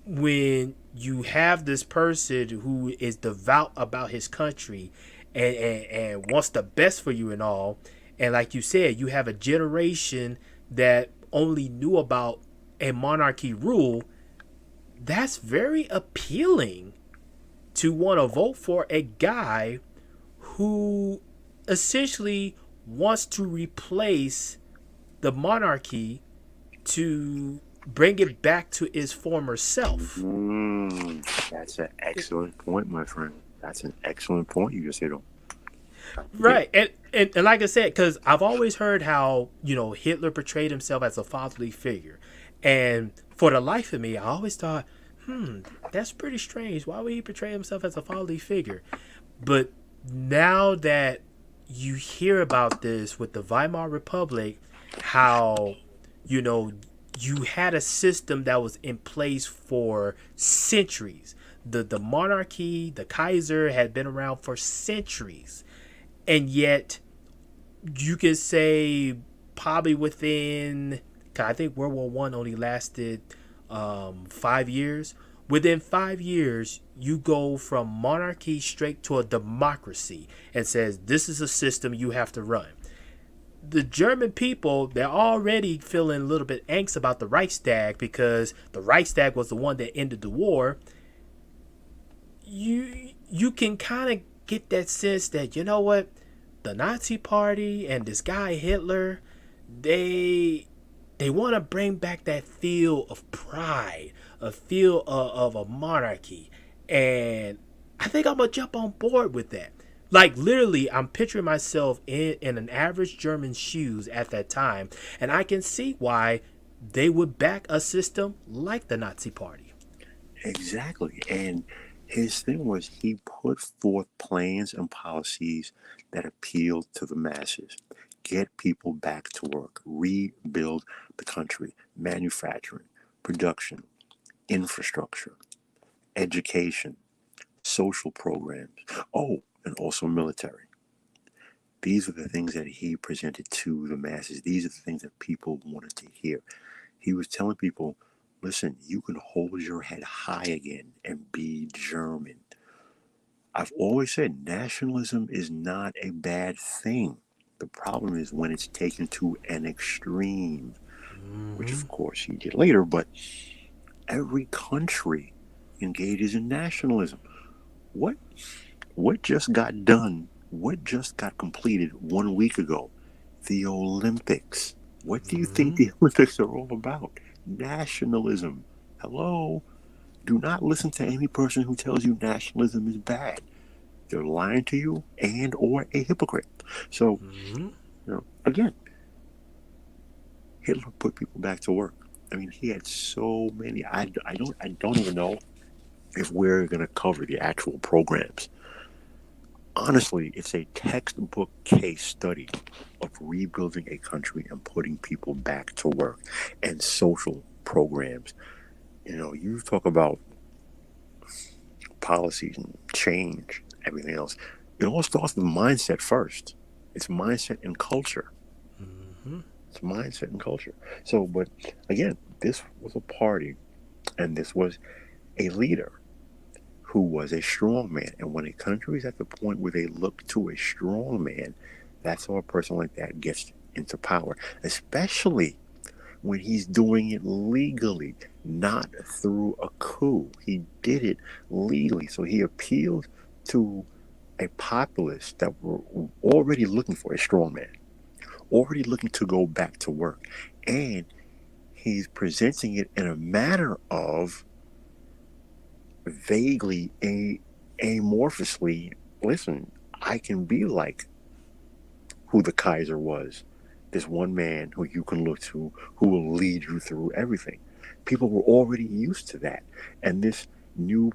when you have this person who is devout about his country and wants the best for you and all, and like you said, you have a generation that only knew about a monarchy rule, that's very appealing to want to vote for a guy who essentially wants to replace the monarchy to bring it back to its former self. That's an excellent point, my friend. That's an excellent point you just hit on. Right. And like I said, because I've always heard how, Hitler portrayed himself as a fatherly figure. And for the life of me, I always thought, that's pretty strange. Why would he portray himself as a fatherly figure? But now that you hear about this with the Weimar Republic, how, you had a system that was in place for centuries. The monarchy, the Kaiser, had been around for centuries. And yet, you can say probably within, I think World War One only lasted 5 years. Within 5 years, you go from monarchy straight to a democracy and says, this is a system you have to run. The German people, they're already feeling a little bit angst about the Reichstag because the Reichstag was the one that ended the war. You can kind of get that sense that, you know what, the Nazi Party and this guy Hitler, they want to bring back that feel of pride, a feel of a monarchy. And I think I'm going to jump on board with that. Like, literally, I'm picturing myself in an average German's shoes at that time, and I can see why they would back a system like the Nazi Party. Exactly. And his thing was he put forth plans and policies that appealed to the masses. Get people back to work, rebuild the country, manufacturing, production, infrastructure, education, social programs. Oh, and also military. These are the things that he presented to the masses. These are the things that people wanted to hear. He was telling people, listen, you can hold your head high again and be German. I've always said nationalism is not a bad thing. The problem is when it's taken to an extreme, which of course he did later, but every country engages in nationalism. What just got done? What just got completed 1 week ago? The Olympics. What do you think the Olympics are all about? Nationalism. Hello? Do not listen to any person who tells you nationalism is bad. They're lying to you and or a hypocrite. So, again, Hitler put people back to work. I mean, he had so many. I don't even know if we're going to cover the actual programs. Honestly, it's a textbook case study of rebuilding a country and putting people back to work and social programs. You talk about policies and change, everything else. It all starts with mindset first. It's mindset and culture. It's mindset and culture. So, but again, this was a party and this was a leader who was a strong man. And when a country is at the point where they look to a strong man, that's how a person like that gets into power, especially when he's doing it legally, not through a coup. He did it legally. So he appealed to a populace that were already looking for a strong man, already looking to go back to work. And he's presenting it in a manner of vaguely, amorphously, listen, I can be like who the Kaiser was. This one man who you can look to, who will lead you through everything. People were already used to that. And new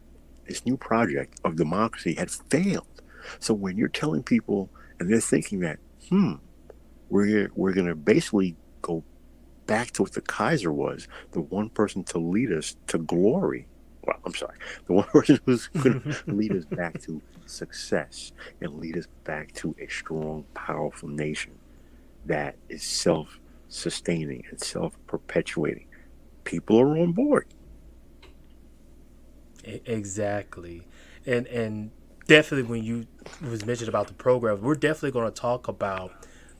this new project of democracy had failed. So when you're telling people and they're thinking that, we're gonna basically go back to what the Kaiser was, the one person to lead us to glory. Well, I'm sorry, the one person who's going to lead us back to success and lead us back to a strong, powerful nation that is self-sustaining and self-perpetuating. People are on board. Exactly, and definitely when you was mentioned about the programs, we're definitely going to talk about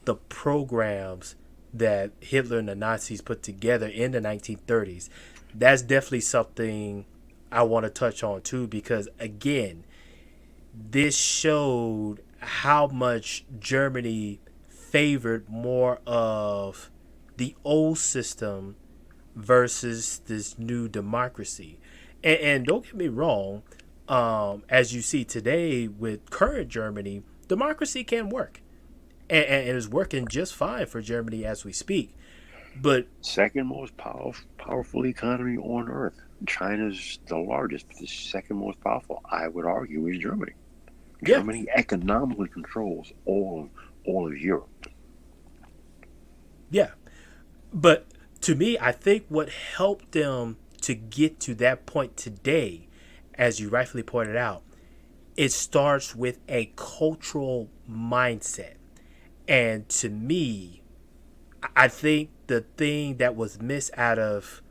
the programs that Hitler and the Nazis put together in the 1930s. That's definitely something I want to touch on too, because again, this showed how much Germany favored more of the old system versus this new democracy. And don't get me wrong, as you see today with current Germany, democracy can work. And is working just fine for Germany as we speak. But Second most powerful economy on earth. China's the largest, but the second most powerful, I would argue, is Germany. yeah, Germany economically controls all of Europe. yeah. But to me, I think what helped them to get to that point today, as you rightfully pointed out, it starts with a cultural mindset. And to me, I think the thing that was missed out of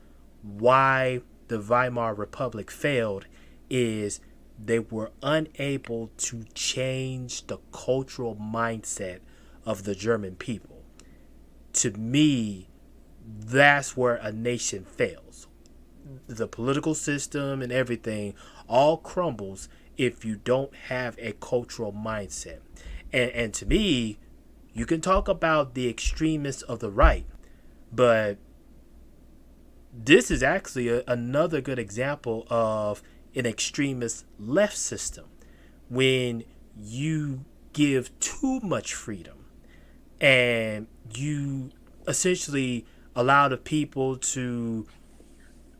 why the Weimar Republic failed is they were unable to change the cultural mindset of the German people. To me, that's where a nation fails. The political system and everything all crumbles if you don't have a cultural mindset. And to me, you can talk about the extremists of the right, but this is actually another good example of an extremist left system when you give too much freedom and you essentially allow the people to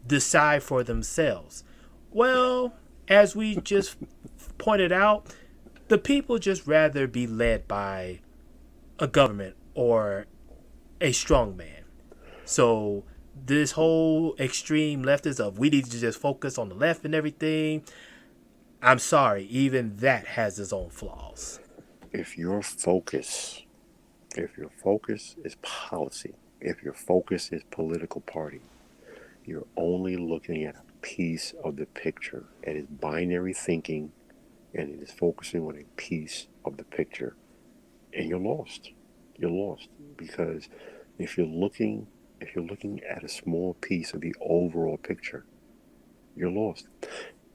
decide for themselves. Well, as we just pointed out, the people just rather be led by a government or a strong man. So this whole extreme leftist of we need to just focus on the left and everything, I'm sorry, even that has its own flaws. If your focus, if your focus is policy, if your focus is political party, you're only looking at a piece of the picture. It is binary thinking, and it is focusing on a piece of the picture, and you're lost. You're lost because if you're looking if you're looking at a small piece of the overall picture, you're lost.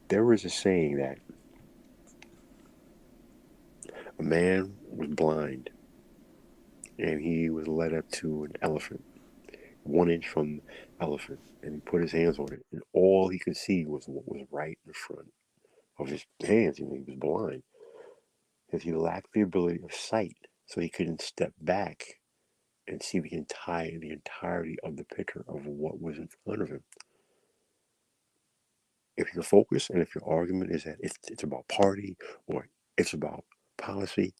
There is a saying that a man was blind and he was led up to an elephant, 1 inch from the elephant, and he put his hands on it, and all he could see was what was right in front of his hands. He was blind because he lacked the ability of sight, so he couldn't step back and see the entirety of the picture of what was in front of him. If your focus and if your argument is that it's about party or it's about policy,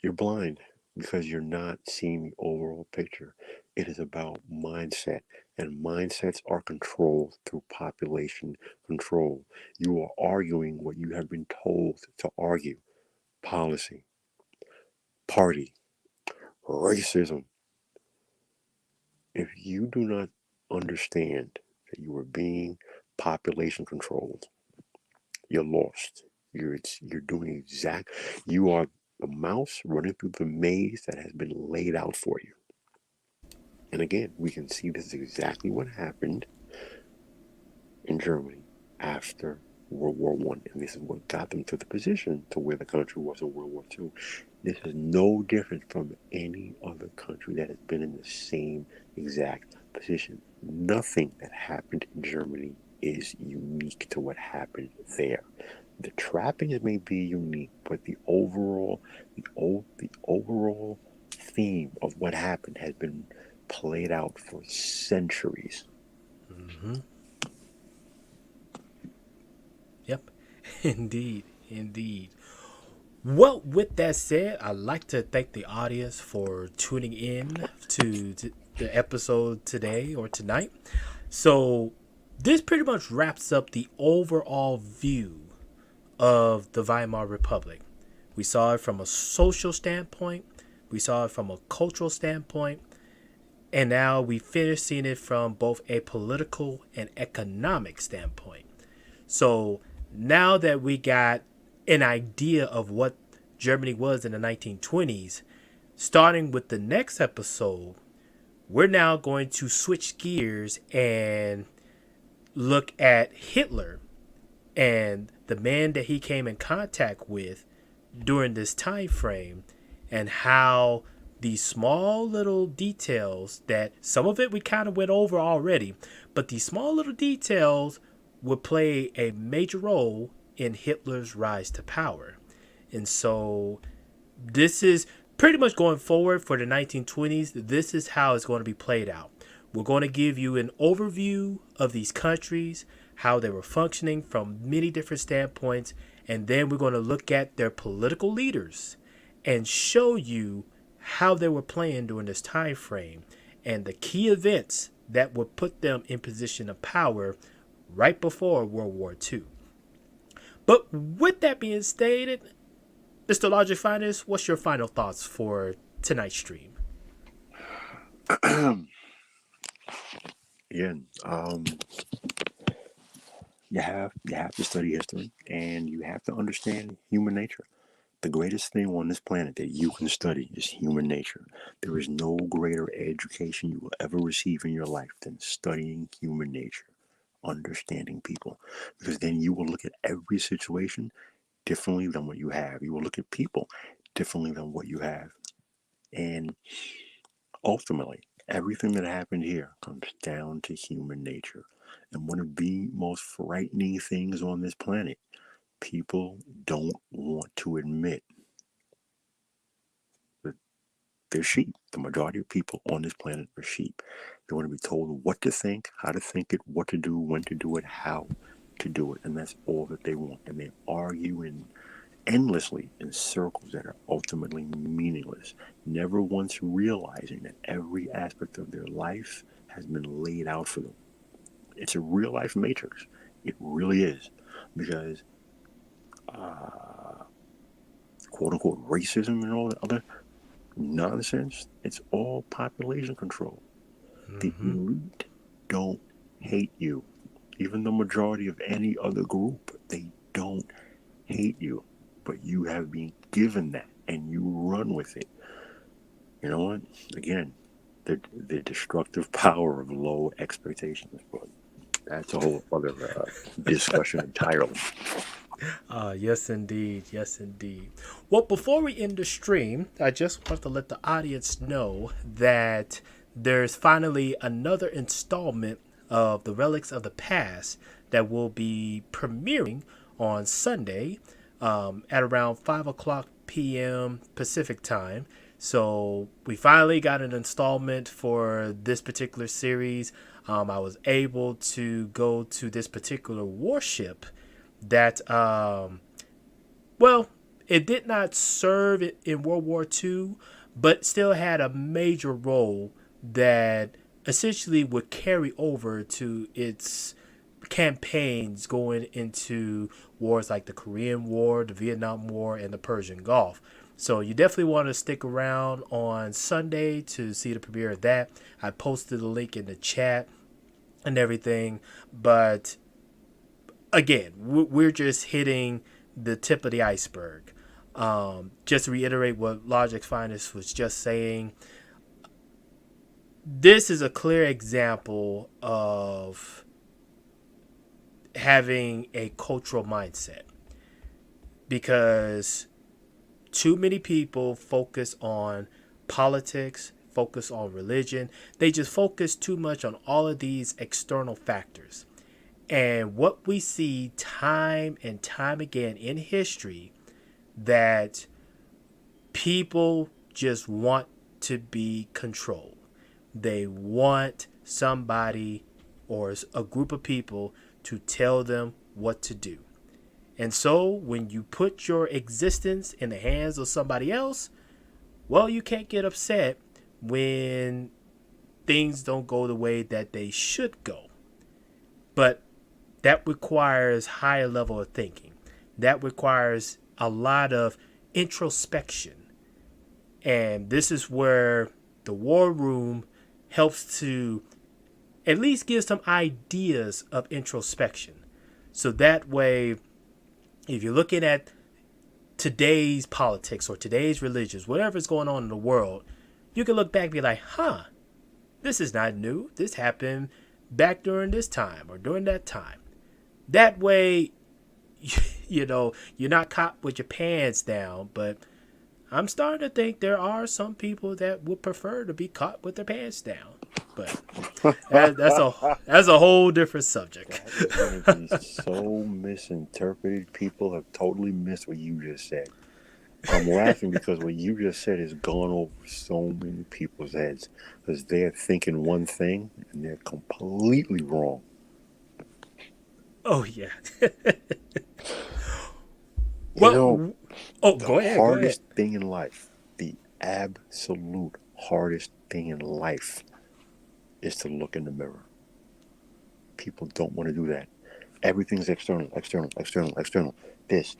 you're blind because you're not seeing the overall picture. It is about mindset, and mindsets are controlled through population control. You are arguing what you have been told to argue: policy, party, racism. If you do not understand that you are being population controlled, you're lost. You're doing you are the mouse running through the maze that has been laid out for you. And again, we can see this is exactly what happened in Germany after World War One, and this is what got them to the position to where the country was in World War Two. This is no different from any other country that has been in the same exact position. Nothing that happened in Germany is unique to what happened there. The trappings may be unique, but the overall theme of what happened has been played out for centuries. Mm-hmm. Yep. Indeed. Indeed. Well, with that said, I'd like to thank the audience for tuning in to the episode today or tonight. So, this pretty much wraps up the overall view of the Weimar Republic. We saw it from a social standpoint, we saw it from a cultural standpoint, and now we finished seeing it from both a political and economic standpoint. So now that we got an idea of what Germany was in the 1920s, starting with the next episode, we're now going to switch gears and look at Hitler and the man that he came in contact with during this time frame, and how these small little details, that some of it we kind of went over already, but these small little details would play a major role in Hitler's rise to power. And so this is pretty much going forward for the 1920s. This is how it's going to be played out. We're going to give you an overview of these countries, how they were functioning from many different standpoints, and then we're going to look at their political leaders and show you how they were playing during this time frame and the key events that would put them in position of power right before World War II. But with that being stated, Mr. Logic Finest, what's your final thoughts for tonight's stream? Again, you have to study history, and you have to understand human nature. The greatest thing on this planet that you can study is human nature. There is no greater education you will ever receive in your life than studying human nature, understanding people, because then you will look at every situation differently than what you have. You will look at people differently than what you have. And ultimately, everything that happened here comes down to human nature. And one of the most frightening things on this planet, people don't want to admit that they're sheep. The majority of people on this planet are sheep. They want to be told what to think, how to think it, what to do, when to do it, how to do it. And that's all that they want. And they argue endlessly in circles that are ultimately meaningless, never once realizing that every aspect of their life has been laid out for them. It's a real life matrix. It really is. Because quote unquote racism and all that other nonsense, it's all population control. The elite don't hate you. Even the majority of any other group, they don't hate you. But you have been given that, and you run with it. You know what? Again, the destructive power of low expectations. But that's a whole other discussion entirely. Yes, indeed. Yes, indeed. Well, before we end the stream, I just want to let the audience know that there's finally another installment of the Relics of the Past that will be premiering on Sunday at around 5 o'clock p.m. Pacific time. So we finally got an installment for this particular series. I was able to go to this particular warship that, well, it did not serve in World War II, but still had a major role that essentially would carry over to its campaigns going into wars like the Korean War, the Vietnam War, and the Persian Gulf. So you definitely want to stick around on Sunday to see the premiere of that. I posted a link in the chat and everything. But again, we're just hitting the tip of the iceberg. Just to reiterate what Logic's Finest was just saying, this is a clear example of having a cultural mindset, because too many people focus on politics, focus on religion. They just focus too much on all of these external factors. And what we see time and time again in history, that people just want to be controlled. They want somebody or a group of people to tell them what to do. And so when you put your existence in the hands of somebody else, well, you can't get upset when things don't go the way that they should go. But that requires higher level of thinking. That requires a lot of introspection. And this is where the War Room helps to at least give some ideas of introspection. So that way, if you're looking at today's politics or today's religions, whatever's going on in the world, you can look back and be like, this is not new. This happened back during this time or during that time. That way, you're not caught with your pants down. But I'm starting to think there are some people that would prefer to be caught with their pants down. But that's a whole different subject. That is going to be so misinterpreted. People have totally missed what you just said. I'm laughing because what you just said has gone over so many people's heads, because they're thinking one thing and they're completely wrong. Oh, yeah. Go ahead. The hardest thing in life, the absolute hardest thing in life, is to look in the mirror. People don't want to do that. Everything's external. This,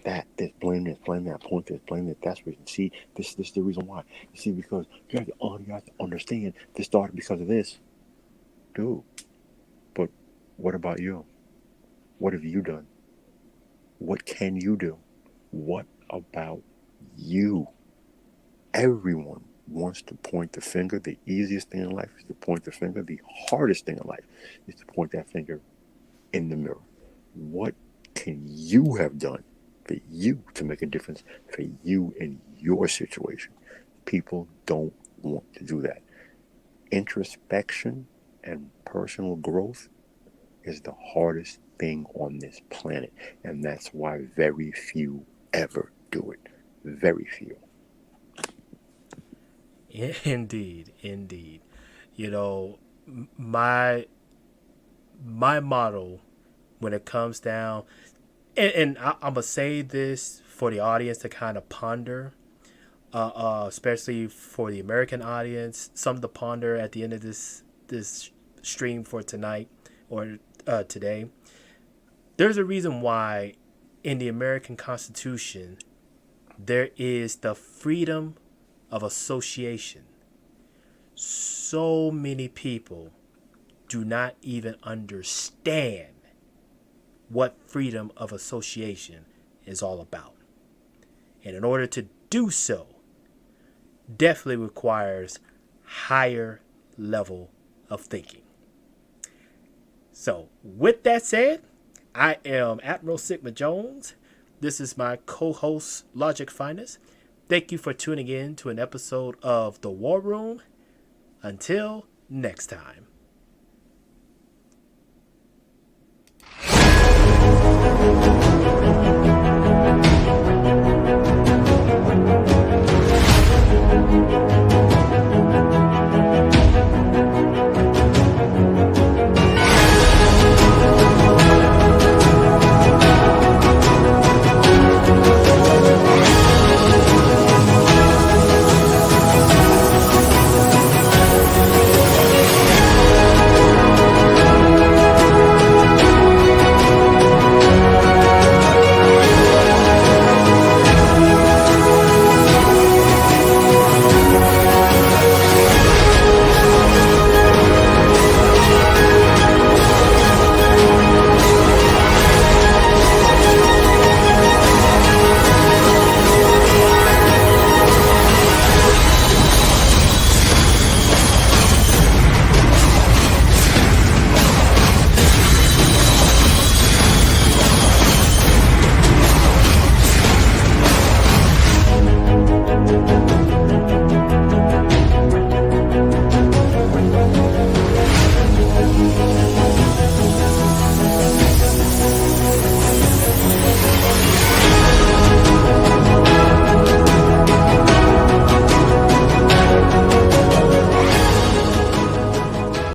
blame that, point this, blame that. That's what you see. This is the reason why. You see, because you have to understand this started because of this. Dude, but what about you? What have you done? What can you do? What about you? Everyone wants to point the finger. The easiest thing in life is to point the finger. The hardest thing in life is to point that finger in the mirror. What can you have done for you to make a difference for you in your situation? People don't want to do that. Introspection and personal growth is the hardest thing on this planet, and that's why very few ever do it. Very few. Indeed. My motto when it comes down, and I'm gonna say this for the audience to kind of ponder, especially for the American audience, something to ponder at the end of this stream for tonight or today. There's a reason why in the American Constitution there is the freedom of association. So many people do not even understand what freedom of association is all about. And in order to do so, definitely requires higher level of thinking. So with that said, I am Admiral Sigma Jones. This is my co-host, Logic Finest. Thank you for tuning in to an episode of The War Room. Until next time.